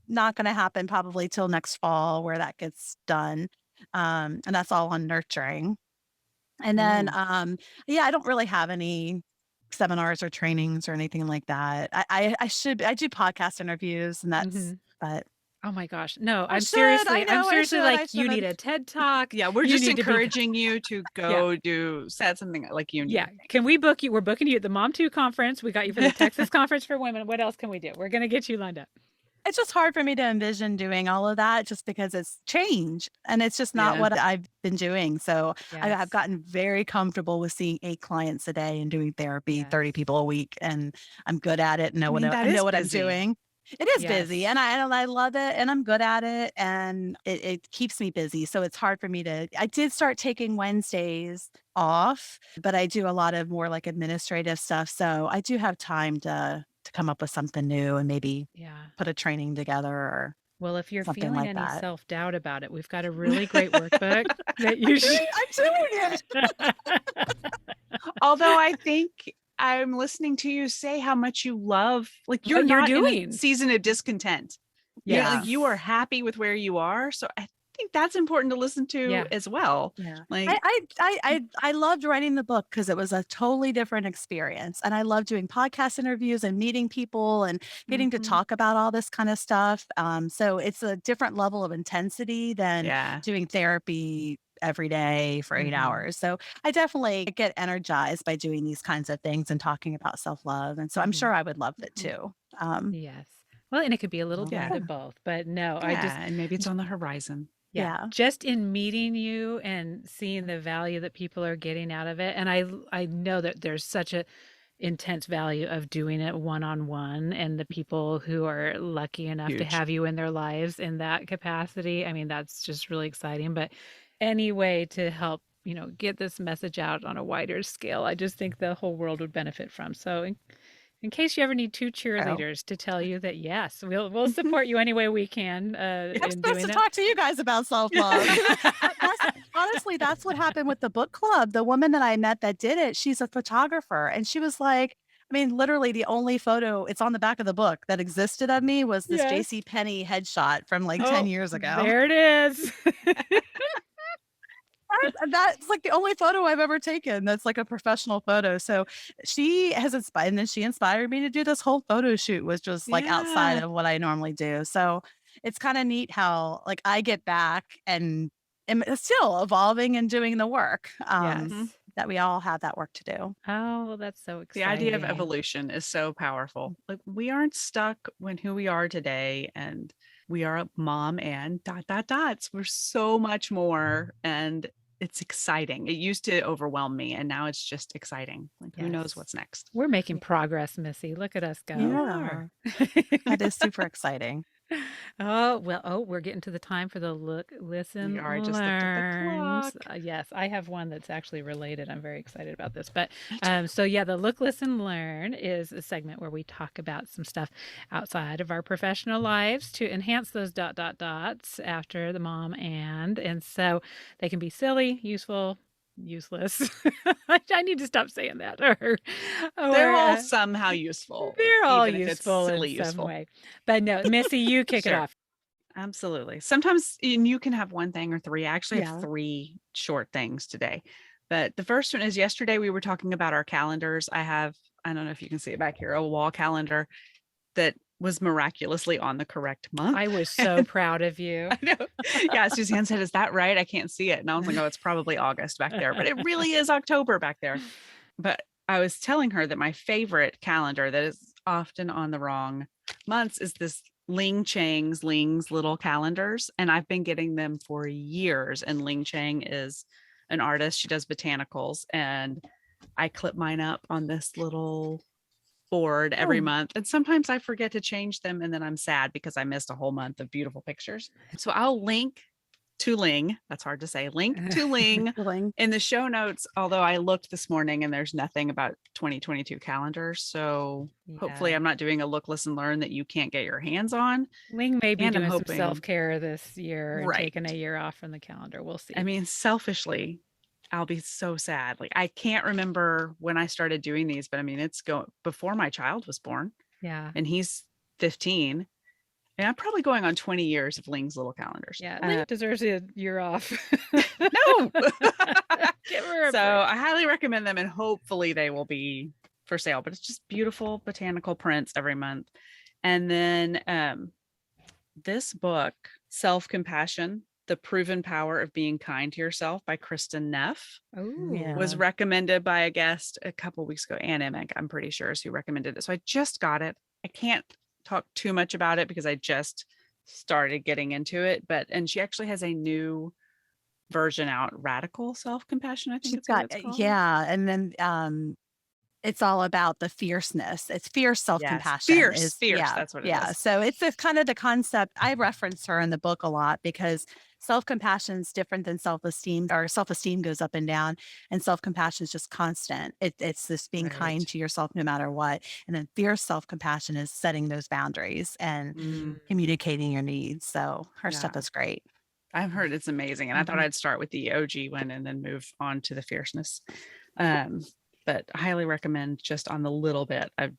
not gonna happen probably till next fall where that gets done. And that's all on nurturing. And then Mm. yeah, I don't really have any seminars or trainings or anything like that. I do podcast interviews and that's Mhm. but Oh my gosh. No, I should. I I'm know I seriously should. like, I you need shouldn't. a TED Talk. Yeah, we're You just need to be encouraging you to yeah. go do set something like you Yeah. need. Can we book you? We're booking you at the Mom 2 conference. We got you for the Texas Conference for Women. What else can we do? We're going to get you lined up. It's just hard for me to envision doing all of that just because it's change and it's just not Yeah. what I've been doing. So I've Yes. gotten very comfortable with seeing 8 clients a day and doing therapy, Yes. 30 people a week. And I'm good at it. I mean, that I know is what I'm busy. doing. It is busy Yes. and I love it and I'm good at it and it keeps me busy. So it's hard for me to, I did start taking Wednesdays off, but I do a lot of more like administrative stuff. So I do have time to come up with something new and maybe Yeah. put a training together or Well, if you're something feeling like any that. self-doubt about it, we've got a really great workbook that you should. I'm doing it. Although I think I'm listening to you say how much you love, like you're What you're not in a doing. season of discontent. Yeah. Like you are Yes. happy with where you are. So I think that's important to listen to Yeah. as well. Yeah. Like, I loved writing the book because it was a totally different experience. And I love doing podcast interviews and meeting people and getting to mhm. talk about all this kind of stuff. So it's a different level of intensity than Yeah. doing therapy every day for eight Mhm. hours. So I definitely get energized by doing these kinds of things and talking about self-love. And so I'm Mhm. sure I would love it Mhm. too. Um, Yes. Well, and it could be a little so, bit Yeah. of both, but no, I just Yeah. And maybe it's on the horizon. Yeah, Yeah. just in meeting you and seeing the value that people are getting out of it, and I know that there's such a intense value of doing it one-on-one, and the people who are lucky enough to Huge. have you in their lives in that capacity. I mean, that's just really exciting. But any way to help, get this message out on a wider scale, I just think the whole world would benefit from. So in case you ever need two So cheerleaders to tell you that yes, we'll support you any way we can I'm in supposed doing to that. talk to you guys about self-love. That's honestly, that's what happened with the book club. The woman that I met that did it, she's a photographer, and she was like, I mean, literally the only photo, it's on the back of the book, that existed of me was this Yes. JC Penney headshot from like 10 Oh, years ago. there it is. That's like the only photo I've ever taken that's like a professional photo. So she has inspired, and then she inspired me to do this whole photo shoot, was just like outside Yeah. of what I normally do. So it's kind of neat how like I get back and am still evolving and doing the work. Yes. Mhm. That we all have that work to do. Oh, well, that's so The idea of exciting. evolution is so powerful. Like we aren't stuck when who we are today, and we are a mom and dot dot dots. We're so much more, and it's exciting. It used to overwhelm me, and now it's just exciting. Like who knows Yes. what's next? We're making progress, Missy. Look at us We go. are. Yeah, that is super exciting. Oh, well, we're getting to the time for the look, We listen, are. I just looked at the learns. clock. Yes, I have one that's actually related. I'm very excited about this. But Me too. so yeah, the look, listen, learn is a segment where we talk about some stuff outside of our professional lives to enhance those dot dot dots after the mom and so they can be silly, useful, useless. I need to stop saying that. They're Or all somehow useful, they're all even if it's useful in silly some useful. way. But no, Missy, you kick it Sure. off. Absolutely. Sometimes and you can have one thing or three. I actually have Yeah. three short things today. But the first one is yesterday we were talking about our calendars. I don't know if you can see it back here, a wall calendar that was miraculously on the correct month. I was so proud of you. I know. Yeah, Suzanne said, "Is that right? I can't see it." And I was like, "Oh, it's probably August back there, but it really is October back there." But I was telling her that my favorite calendar that is often on the wrong months is this Ling's little calendars. And I've been getting them for years. And Ling Chang is an artist. She does botanicals. And I clip mine up on this little board every Oh, month. And sometimes I forget to change them. And then I'm sad because I missed a whole month of beautiful pictures. So I'll link to Ling. That's hard to say. Link to Ling feeling. in the show notes. Although I looked this morning and there's nothing about 2022 calendars. So hopefully Yeah. I'm not doing a look, listen, learn that you can't get your hands on. Ling may be And I'm doing some hoping, self-care this year and right. taking a year off from the calendar. We'll I see. mean, selfishly, I'll be so sad. Like I can't remember when I started doing these, but I mean, it's before my child was born Yeah. and he's 15. And I'm probably going on 20 years of Ling's little calendars. Yeah. Ling deserves a year off. No. Give her a So break. I highly recommend them and hopefully they will be for sale, but it's just beautiful botanical prints every month. And then this book, Self-Compassion, The Proven Power of Being Kind to Yourself by Kristen Neff, Oh. was Yeah. recommended by a guest a couple weeks ago. Ann Emick, I'm pretty sure, is who recommended it. So I just got it. I can't talk too much about it because I just started getting into it. And she actually has a new version out, Radical Self-Compassion, I think She's it's what got it's called. yeah, and then, it's all about the fierceness. It's fierce Yes. self-compassion Fierce, is fierce. yeah, That's what it yeah. is. So it's this kind of the concept. I reference her in the book a lot because self-compassion is different than self-esteem, or self-esteem goes up and down and self-compassion is just constant. It's this being kind Right. to yourself no matter what. And then fierce self-compassion is setting those boundaries and Mm, communicating your needs. So her stuff yeah. is great. I've heard it's amazing. And I thought Mhm. I'd start with the OG one and then move on to the fierceness. Um, but I highly recommend just on the little bit I've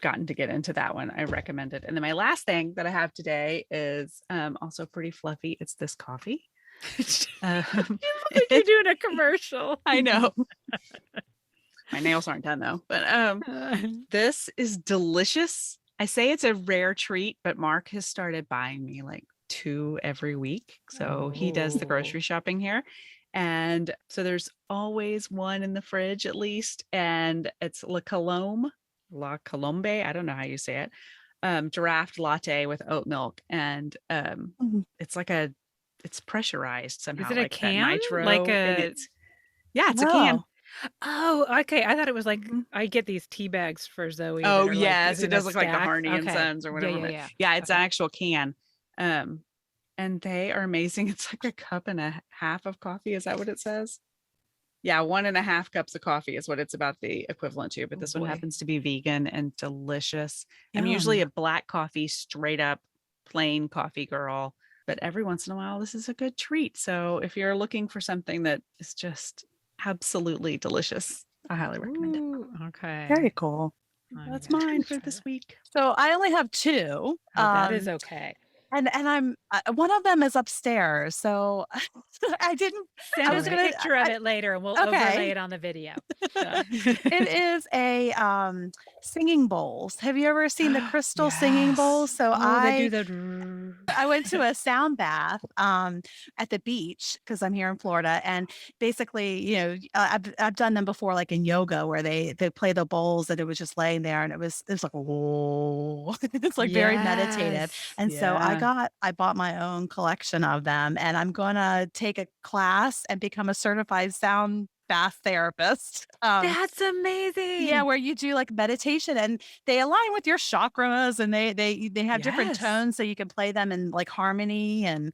gotten to get into that one. I recommend it. And then my last thing that I have today is also pretty fluffy. It's this coffee. You Um, look like you're doing a commercial. I know. My nails aren't done though. But this is delicious. I say it's a rare treat, but Mark has started buying me like 2 every week. So he does the Oh. grocery shopping here. And so there's always one in the fridge at least. And it's La Colombe. I don't know how you say it. Draft latte with oat milk. And Mhm. it's like a it's pressurized Is somehow, it a like that can? Like nitro, and a it's a can. Oh, Oh, okay. I thought it was like Mhm. I get these tea bags for Zoe that Oh, are like is yes, it in a does look like the stack. Harney and Okay. Sons or Yeah, whatever, yeah, but yeah. yeah, it's an Okay. actual can. Um, and they are amazing. It's like a cup and a half of coffee. Is that what it says? Yeah, 1.5 cups of coffee is what it's about the equivalent to, but Oh this one boy. happens to be vegan and delicious. I'm usually yum. a black coffee, straight up plain coffee girl, but every once in a while, this is a good treat. So if you're looking for something that is just absolutely delicious, I highly recommend it. Ooh, okay. Very cool. I'm That's gonna have mine to for try this that. week. So I only have two. Oh, that is okay. And I'm one of them is upstairs. So I didn't. Send I us was a Okay. gonna. picture of it later and we'll overlay Okay. it on the video. So It is a singing bowls. Have you ever seen the crystal singing bowls? Yes. So oh, they do the I went to a sound bath at the beach because I'm here in Florida, and basically, I've done them before, like in yoga, where they play the bowls, and it was just laying there, and it was like whoa, it's like very meditative. Yes. And so Yeah. I bought my own collection of them, and I'm gonna take a class and become a certified sound bath therapist. That's Yeah, amazing. where you do like meditation and they align with your chakras and they have different Yes. tones so you can play them in like harmony and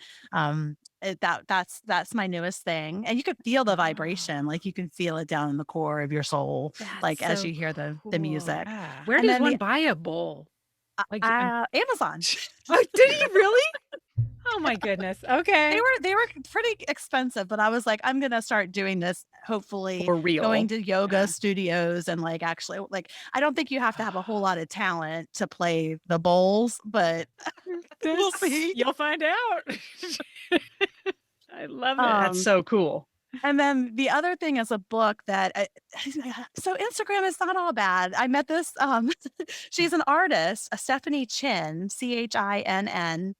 that's my newest thing. And you can feel the Oh, vibration, like you can feel it down in the core of your soul, that's like as so you hear the cool. music. Yeah. Where And does then one the buy a bowl? Like, Amazon. oh, did he really? Oh my goodness. They Okay. were they were pretty expensive, but I was like, I'm gonna start doing this, hopefully For going real. to yoga Yeah. studios and like actually like I don't think you have to have a whole lot of talent to play the bowls, but we'll see. You'll find out. I love it. That's Um, so cool. and then the other thing is a book that so Instagram is not all bad. I met this she's an artist, a Stephanie Chin, Chinn,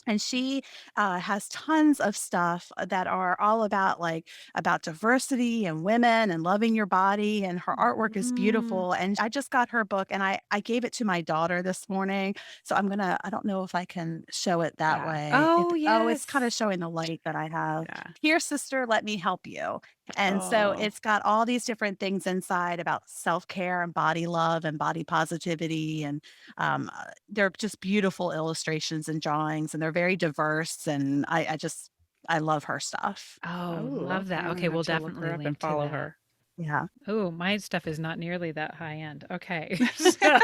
and she has tons of stuff that are all about like about diversity and women and loving your body, and her artwork is Mm, beautiful. And I just got her book and I gave it to my daughter this morning, so I don't know if I can show it that Yeah. way. oh, It's kind of yes. showing the light that I have Yeah. here. Sister, let me help you. And so Oh, it's got all these different things inside about self-care and body love and body positivity, and they're just beautiful illustrations and drawings, and they're very diverse. And I love her stuff. Oh, oh, love okay. that. I'm Okay, gonna have we'll to look definitely her up and link to follow that. her. Yeah. Oh, my stuff is not nearly that high end. Okay. So,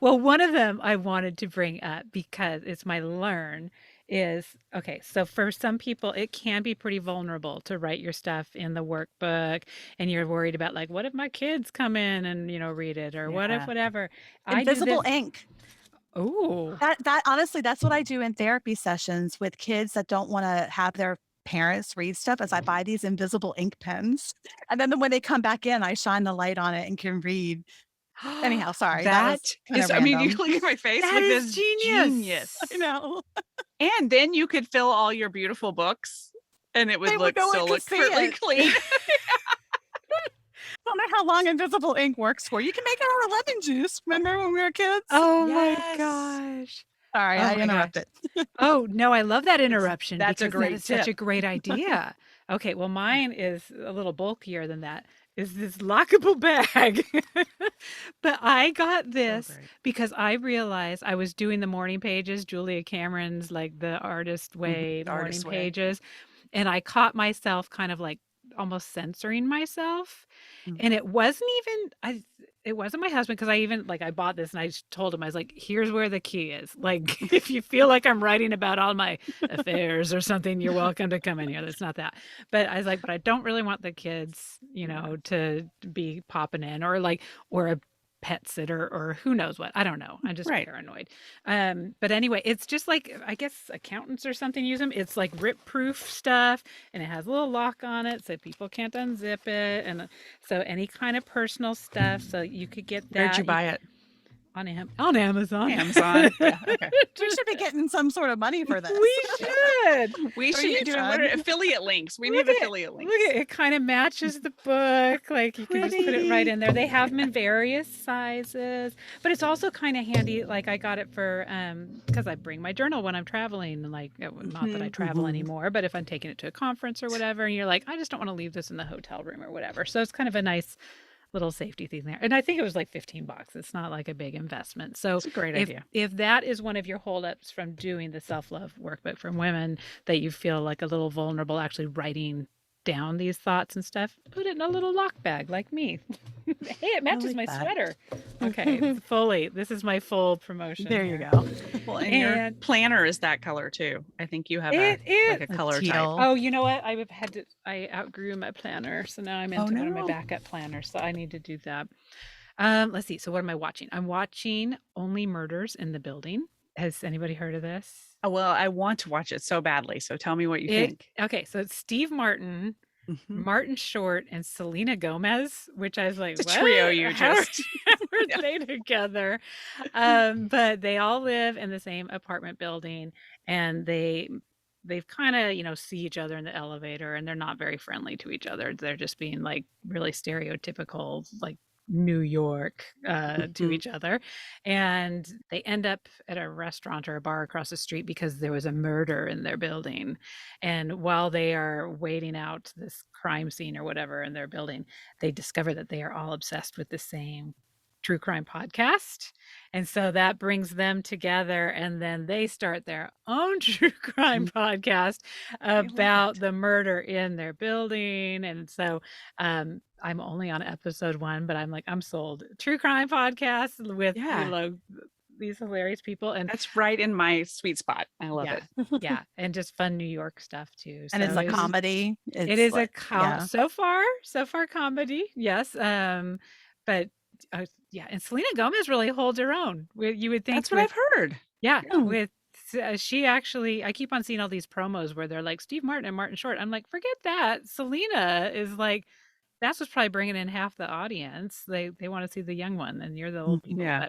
well, one of them I wanted to bring up because it's my learn is okay. So, for some people, it can be pretty vulnerable to write your stuff in the workbook, and you're worried about, like, what if my kids come in and, read it, or what if Yeah. whatever. I do Invisible this. ink. Oh, That honestly, that's what I do in therapy sessions with kids that don't want to have their parents read stuff. As I buy these invisible ink pens, and then when they come back in, I shine the light on it and can read. Anyhow, sorry, that was That kind of is, I mean, you random. look at my face, that look, is this genius. I genius. know. And then you could fill all your beautiful books and it would No one still could look see really it. clean. Don't know how long invisible ink works for. You can make it out of lemon juice. Remember when we were kids? Oh my Yes. gosh. Sorry, Oh I my gosh. interrupted. Oh, no, I love that interruption That's a because that great is such tip. a great idea. Okay, well, mine is a little bulkier than that. Is this lockable bag? But I got So this great. because I realized I was doing the morning pages, Julia Cameron's like the artist Mhm. way The morning artist way. Yeah. pages, and I caught myself kind of like almost censoring myself. Mm. And it wasn't my husband because I even like I bought this and I just told him I was like, here's where the key is. Like if you feel like I'm writing about all my affairs or something, you're welcome to come in here. That's not that. But I was like, but I don't really want the kids, Yeah. to be popping in or like or a pet sitter or who knows what. I don't know. I'm just Right. paranoid. But anyway, it's just like I guess accountants or something use them. It's like rip proof stuff and it has a little lock on it so people can't unzip it. And so any kind of personal stuff. So you could get Where'd you that. buy it? on Amazon. Amazon. Yeah, okay. We should be getting some sort of money for this. We should. We should be doing what are affiliate links. We need affiliate links. Look at it. It kind of matches the book. Like you can just put it right in there. They have them in various sizes, but it's also kind of handy. Like I got it for because I bring my journal when I'm traveling. And like not that I travel anymore, but if I'm taking it to a conference or whatever, and you're like, I just don't want to leave this in the hotel room or whatever. So it's kind of a nice little safety thing there. And I think it was like $15. It's not like a big investment. So it's a great idea. If that is one of your holdups from doing the self-love workbook from women, that you feel like a little vulnerable actually writing down these thoughts and stuff, put it in a little lock bag like me. Hey, it matches my sweater. Okay, fully. This is my full promotion. There you go. Well, and your planner is that color too. I think you have like a color type. Oh, you know what? I outgrew my planner, so now I'm into one of my backup planners. So I need to do that. Let's see. So what am I watching? I'm watching Only Murders in the Building. Has anybody heard of this? Oh, well, I want to watch it so badly. So tell me what you think. Okay, so it's Steve Martin, Martin Short, and Selena Gomez, which I was like, the trio you just how are they together? But they all live in the same apartment building, and they've kind of see each other in the elevator, and they're not very friendly to each other. They're just being like really stereotypical, like New York to each other, and they end up at a restaurant or a bar across the street because there was a murder in their building. And while they are waiting out this crime scene or whatever in their building, they discover that they are all obsessed with the same true crime podcast, and so that brings them together, and then they start their own true crime podcast about the murder in their building. And so I'm only on episode 1, but I'm like, I'm sold. True crime podcast with these hilarious people, and that's right in my sweet spot. I love it. Yeah, and just fun New York stuff too. And it's a comedy. It is like, so far comedy. Yes, but. And Selena Gomez really holds her own. You would think that's what I've heard. Yeah, with she actually, I keep on seeing all these promos where they're like Steve Martin and Martin Short. I'm like, forget that. Selena is like, that's what's probably bringing in half the audience. They want to see the young one, and you're the old people. Yeah.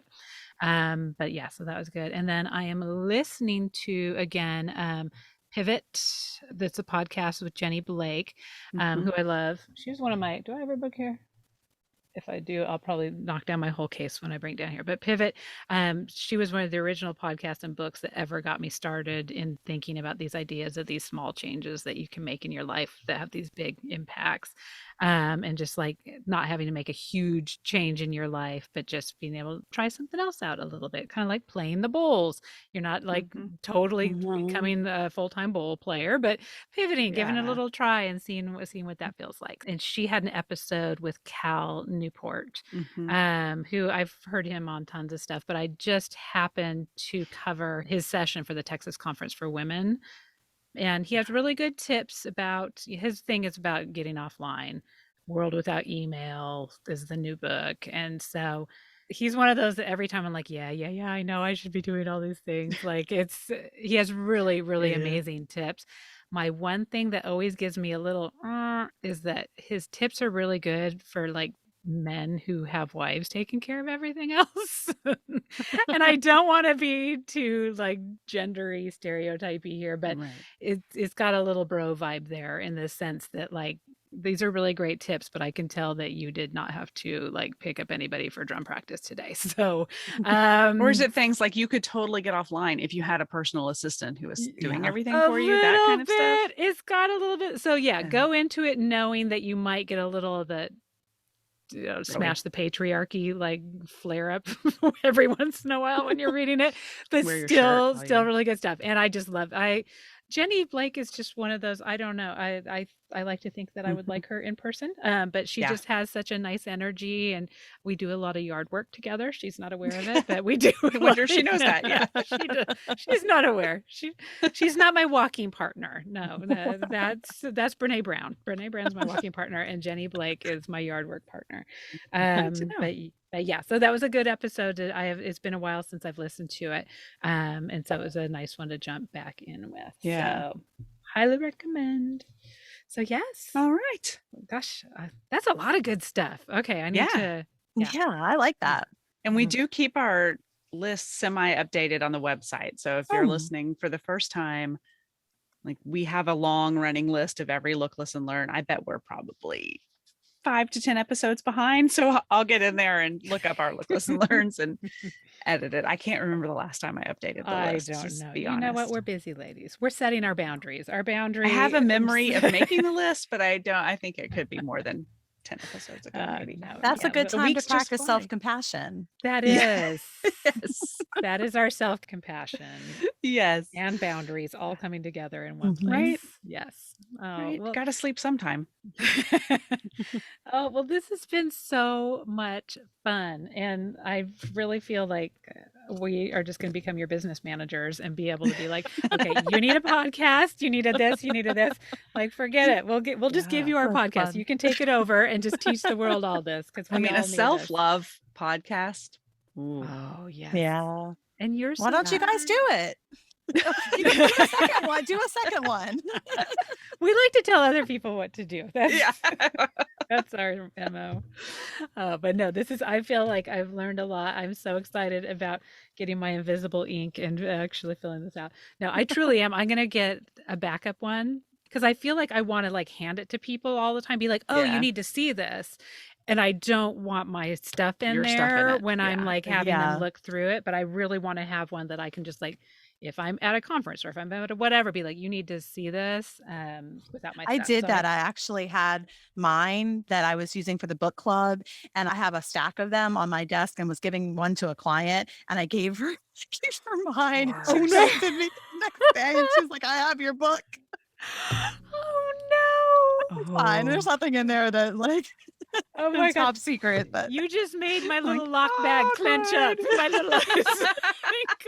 But yeah, so that was good. And then I am listening to again. Pivot. That's a podcast with Jenny Blake, who I love. She was one of my. Do I have her book here? If I do, I'll probably knock down my whole case when I bring it down here. But Pivot, she was one of the original podcasts and books that ever got me started in thinking about these ideas of these small changes that you can make in your life that have these big impacts. And just like not having to make a huge change in your life, but just being able to try something else out a little bit, kind of like playing the bowls. You're not like totally becoming a full-time bowl player, but pivoting, giving it a little try and seeing what that feels like. And she had an episode with Cal Newport, who I've heard him on tons of stuff, but I just happened to cover his session for the Texas Conference for Women. And he has really good tips about, his thing is about getting offline. World Without Email is the new book. And so he's one of those that every time I'm like, yeah, I know I should be doing all these things. Like he has really, really amazing tips. My one thing that always gives me a little is that his tips are really good for like men who have wives taking care of everything else. And I don't want to be too like gendery stereotypy here, but it's got a little bro vibe there in the sense that like these are really great tips, but I can tell that you did not have to like pick up anybody for drum practice today. So or is it things like you could totally get offline if you had a personal assistant who was doing everything for you, that kind of stuff? It's got a little bit. So go into it knowing that you might get a little of the smash the patriarchy like flare up every once in a while when you're reading it, but still really good stuff. And I just love Jenny Blake is just one of those, I don't know, I like to think that I would like her in person, but she just has such a nice energy, and we do a lot of yard work together. She's not aware of it, but we do. I wonder if she knows that. Yeah, she does. She's not aware. She's not my walking partner. No, that's Brene Brown. Brene Brown's my walking partner, and Jenny Blake is my yard work partner. But yeah, so that was a good episode. It's been a while since I've listened to it, and so it was a nice one to jump back in with. Yeah, so highly recommend. So yes. All right. Gosh, that's a lot of good stuff. Okay, I need to. Yeah, I like that. And we do keep our list semi-updated on the website. So if you're listening for the first time, like we have a long running list of every look, listen, learn. I bet we're probably 5 to 10 episodes behind. So I'll get in there and look up our look, listen, learns and edit it. I can't remember the last time I updated the I list. don't Just know. be You know what? honest. We're busy ladies. We're setting our boundaries. Our I have a boundary. memory of making the list, but I think it could be more than 10 episodes ago, maybe. No, That's a yeah, good but The time to weeks just practice fly. self-compassion. that Yeah. is. Yes. That is our self-compassion Yes. and boundaries all coming together in one place. Right. Yes. Right. Well. Got to sleep sometime. Oh, well, this has been so much fun. And I really feel like we are just going to become your business managers and be able to be like, okay, you need a podcast, you needed this, you needed this. Like, forget it. We'll just give you our That's podcast. fun. You can take it over and just teach the world all this because we I mean, all a need this. self-love podcast. Ooh. Oh, yes. Yeah. And you're Why so don't you guys good. do it? You can do a second one. Do a second one. We like to tell other people what to do. Yeah. That's our MO. But no, I feel like I've learned a lot. I'm so excited about getting my invisible ink and actually filling this out. No, I truly am. I'm going to get a backup one because I feel like I want to like hand it to people all the time, be like, oh, you Yeah. need to see this. And I don't want my stuff in Your stuff in there it. when I'm Yeah. like having Yeah. them look through it. But I really want to have one that I can just like, if I'm at a conference or if I'm at a whatever, be like, you need to see this without my I stuff. did So that. I actually had mine that I was using for the book club, and I have a stack of them on my desk and was giving one to a client, and I gave her, gave her mine. Oh, She no. texted me the next day and she was like, I have your book. Oh no. It's fine. There's nothing in there that like Oh my is God. top secret, but You just made my Like, little lock bag oh, clench up. good. My little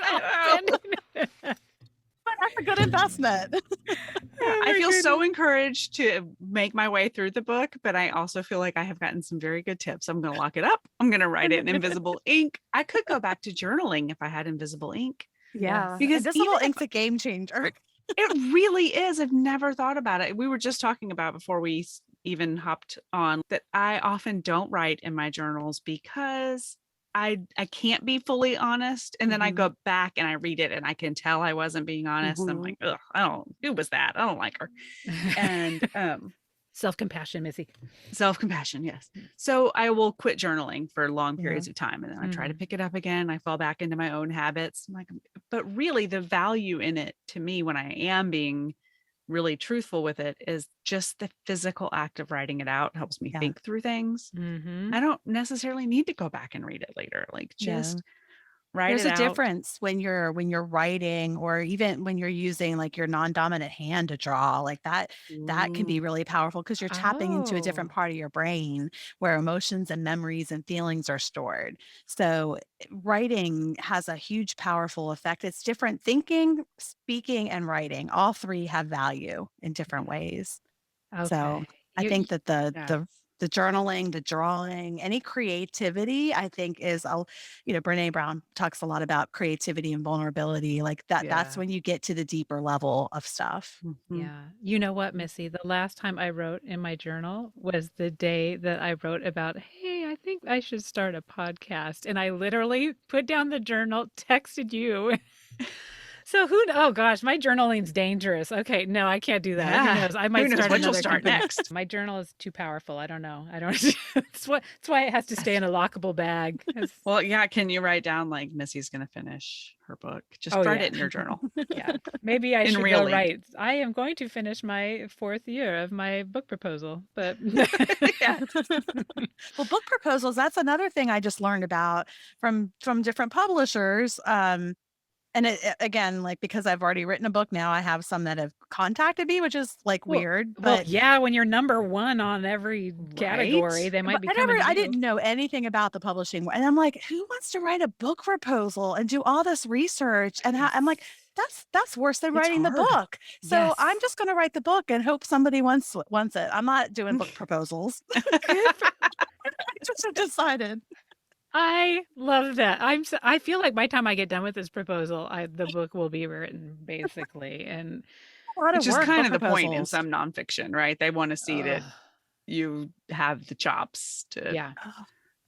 I know. that's a good investment. Oh I my feel so goodness. encouraged to make my way through the book, but I also feel like I have gotten some very good tips. I'm going to lock it up. I'm going to write it in invisible ink. I could go back to journaling if I had invisible ink. Yeah. Because Invisible even if- ink's a game changer. It really is. I've never thought about it. We were just talking about before we even hopped on that I often don't write in my journals because I can't be fully honest. And then I go back and I read it and I can tell I wasn't being honest. I'm like, ugh, who was that? I don't like her. And Self-compassion, Missy. self-compassion, yes. So I will quit journaling for long periods of time and then I try to pick it up again. I fall back into my own habits. I'm like, but really the value in it to me when I am being really truthful with it is just the physical act of writing it out helps me think through things. Mm-hmm. I don't necessarily need to go back and read it later. Like just write There's it a out. difference when you're writing or even when you're using like your non-dominant hand to draw like that can be really powerful because you're tapping into a different part of your brain where emotions and memories and feelings are stored. So writing has a huge powerful effect. It's different thinking, speaking, and writing. All three have value in different ways. Okay. So I think that the journaling, the drawing, any creativity, I think is, Brene Brown talks a lot about creativity and vulnerability. Like that's when you get to the deeper level of stuff. Yeah. You know what, Missy? The last time I wrote in my journal was the day that I wrote about, hey, I think I should start a podcast. And I literally put down the journal, texted you. So oh gosh, my journaling's dangerous. Okay, no, I can't do that. Yeah. Who knows? I might Who knows start what you'll another start company. next. My journal is too powerful. I don't know. That's why it has to stay in a lockable bag. Well, yeah. Can you write down like Missy's going to finish her book? Just write it in your journal. Yeah. Maybe I In should real go ink. write. I am going to finish my 4th year of my book proposal, but Yeah. Well, book proposals, that's another thing I just learned about from different publishers. And again, like because I've already written a book now, I have some that have contacted me, which is like weird. But yeah, when you're number 1 on every category, they might be coming to I you. didn't know anything about the publishing, and I'm like, who wants to write a book proposal and do all this research? And I'm like, that's worse than writing the hard. book. So I'm just going to write the book and hope somebody wants it. I'm not doing book proposals. I just have decided. I love that. I feel like by the time I get done with this proposal, the book will be written basically, and which is kind of the point in some nonfiction, right? They want to see that Ugh. you have the chops to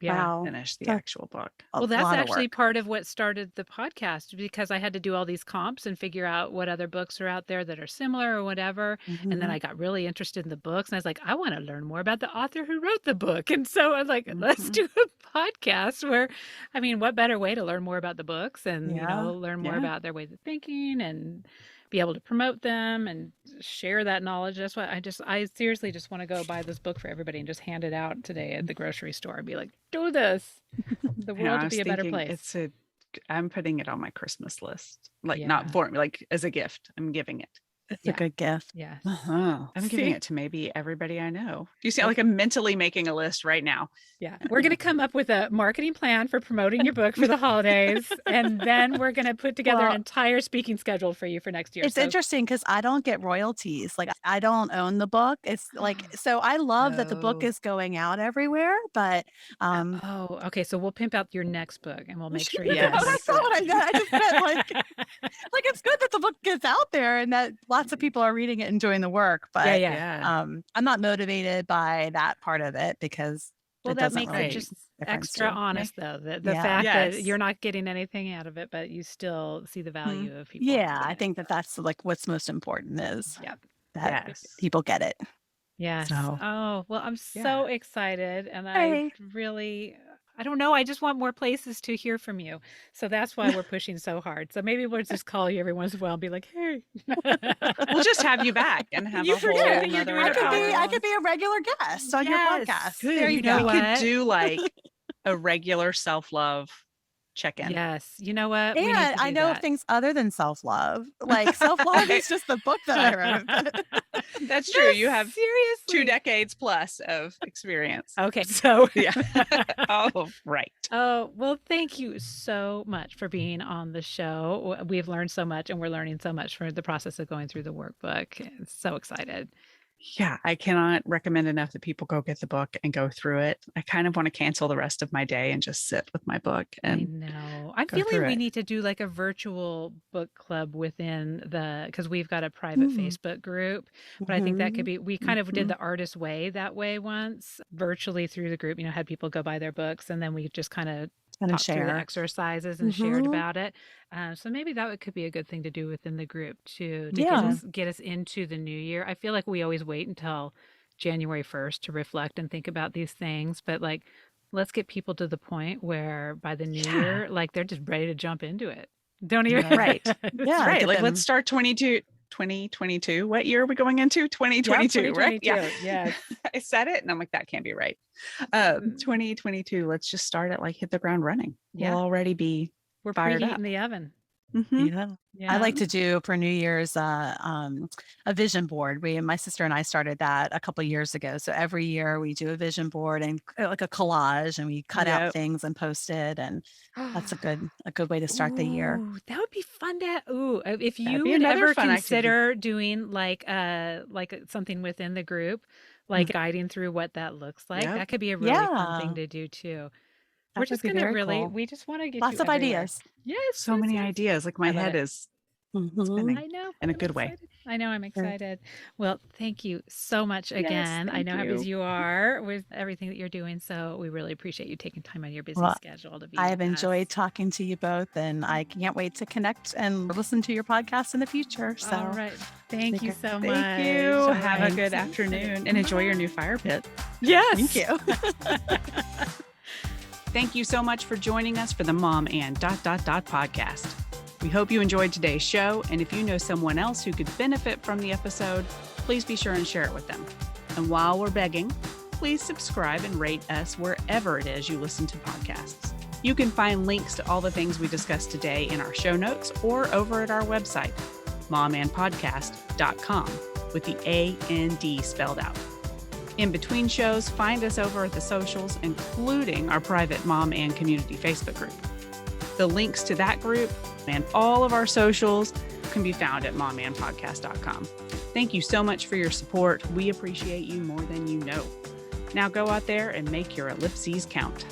Yeah. Wow. finish the That's actual book. a Well, that's lot of actually work. part of what started the podcast because I had to do all these comps and figure out what other books are out there that are similar or whatever. And then Mhm. I got really interested in the books and I was like, I want to learn more about the author who wrote the book. And so I was like, let's Mhm. do a podcast where, I mean, what better way to learn more about the books and, Yeah. learn more Yeah. about their ways of thinking and be able to promote them and share that knowledge. That's why I seriously just want to go buy this book for everybody and just hand it out today at the grocery store and be like, do this. The I know, world I to was be a better thinking place. I'm putting it on my Christmas list. Like not Yeah. for me, like as a gift. I'm giving it. It's a Yeah. good gift. Yes. I'm giving See? it to maybe everybody I know. You see, Okay. like I'm mentally making a list right now. Yeah. We're going to come up with a marketing plan for promoting your book for the holidays. And then we're going to put together an Well, entire speaking schedule for you for next year. it's interesting because I don't get royalties. Like, I don't own the book. It's like, so I love that the book Oh. is going out everywhere, but Oh, okay. So we'll pimp out your next book and we'll make sure you no, get a that's link for not what I that. meant. I just meant like it's good that the book gets out there and that lots of people are reading it and doing the work. Yeah, But yeah. Yeah. I'm not motivated by that part of it because Well, it that doesn't makes really it make Right. just a difference extra to. honest, though. The Yeah. fact that you're Yes. not getting anything out of it, but you still see the Mhm. value of people Yeah, reading I it. think that that's like what's most important is Yep. that Yes. people get it. Yes. So Oh, well, I'm yeah. so excited. And Hey. I don't know, I just want more places to hear from you. So that's why we're pushing so hard. So maybe we'll just call you every once in a while and be like, hey. We'll just have you back and have You a forget whole that you're doing nother a podcast. I could be a regular guest on your Yes. podcast. Good. There You you know go. We could what? do like a regular self-love check-in. Yes. You know what? We need And to I do know of that. things other than self-love. Like self-love is just the book that I wrote. That's No, true. You have 2 seriously. decades plus of experience. Okay. So, Yeah. Oh, right. oh, well, thank you so much for being on the show. We've learned so much and we're learning so much for the process of going through the workbook. So excited. Yeah, I cannot recommend enough that people go get the book and go through it. I kind of want to cancel the rest of my day and just sit with my book I and know. I'm go feeling through we it. need to do like a virtual book club within because we've got a private Mm. Facebook group. But I think that could Mhm. be, we kind of did Mhm. the artist way that way once, virtually through the group, had people go buy their books and then we just kind of Kind of talked through the share. exercises and shared Mhm. about it. So maybe could be a good thing to do within the group too, to Yeah. get us into the new year. I feel like we always wait until January 1st to reflect and think about these things, but like let's get people to the point where by the new Yeah. year, like they're just ready to jump into it. Don't even Right. Yeah. Right. Get Like them. let's start 2022. What year are we going into? 2022, right? Yeah. 2022. Yes. I said it and I'm like, that can't be right. 2022. Let's just start at like hit the ground running. Yeah. We'll already be We're fired preheating up. the oven. Mhm. Yeah. Yeah. I like to do for New Year's a vision board. My sister and I started that a couple years ago. So every year we do a vision board and like a collage, and we cut out Yep. things and post it. And that's a good way to start the year. Ooh, that would be fun to. Ooh, if you be would another ever fun activity. consider doing like something within the group, like guiding through what that looks like, Yep. that could be a really fun Yeah. thing to do too. That We're would just be gonna very really, cool. we just want to get Lots you of everywhere. ideas. Yes, So yes, many yes. ideas. Like my I love head it. is Mhm. spinning. I know. In a I'm good way. excited. I know. I'm excited. Well, thank you so much Yes, again. I thank know how busy you. you are with everything that you're doing, so we really appreciate you taking time out of your busy Well, schedule to be I have with enjoyed us. talking to you both, and I can't wait to connect and listen to your podcast in the future. So All right. Thank you so much. Thank you. All Have a right. good afternoon and enjoy your new fire pit. Yes. thank you. Thank you so much for joining us for the Mom and podcast. We hope you enjoyed today's show, and if you know someone else who could benefit from the episode, please be sure and share it with them. And while we're begging, please subscribe and rate us wherever it is you listen to podcasts. You can find links to all the things we discussed today in our show notes or over at our website, momandpodcast.com, with the A-N-D spelled out. In between shows, find us over at the socials, including our private Mom and Community Facebook group. The links to that group and all of our socials can be found at momandpodcast.com. Thank you so much for your support. We appreciate you more than you know. Now go out there and make your ellipses count.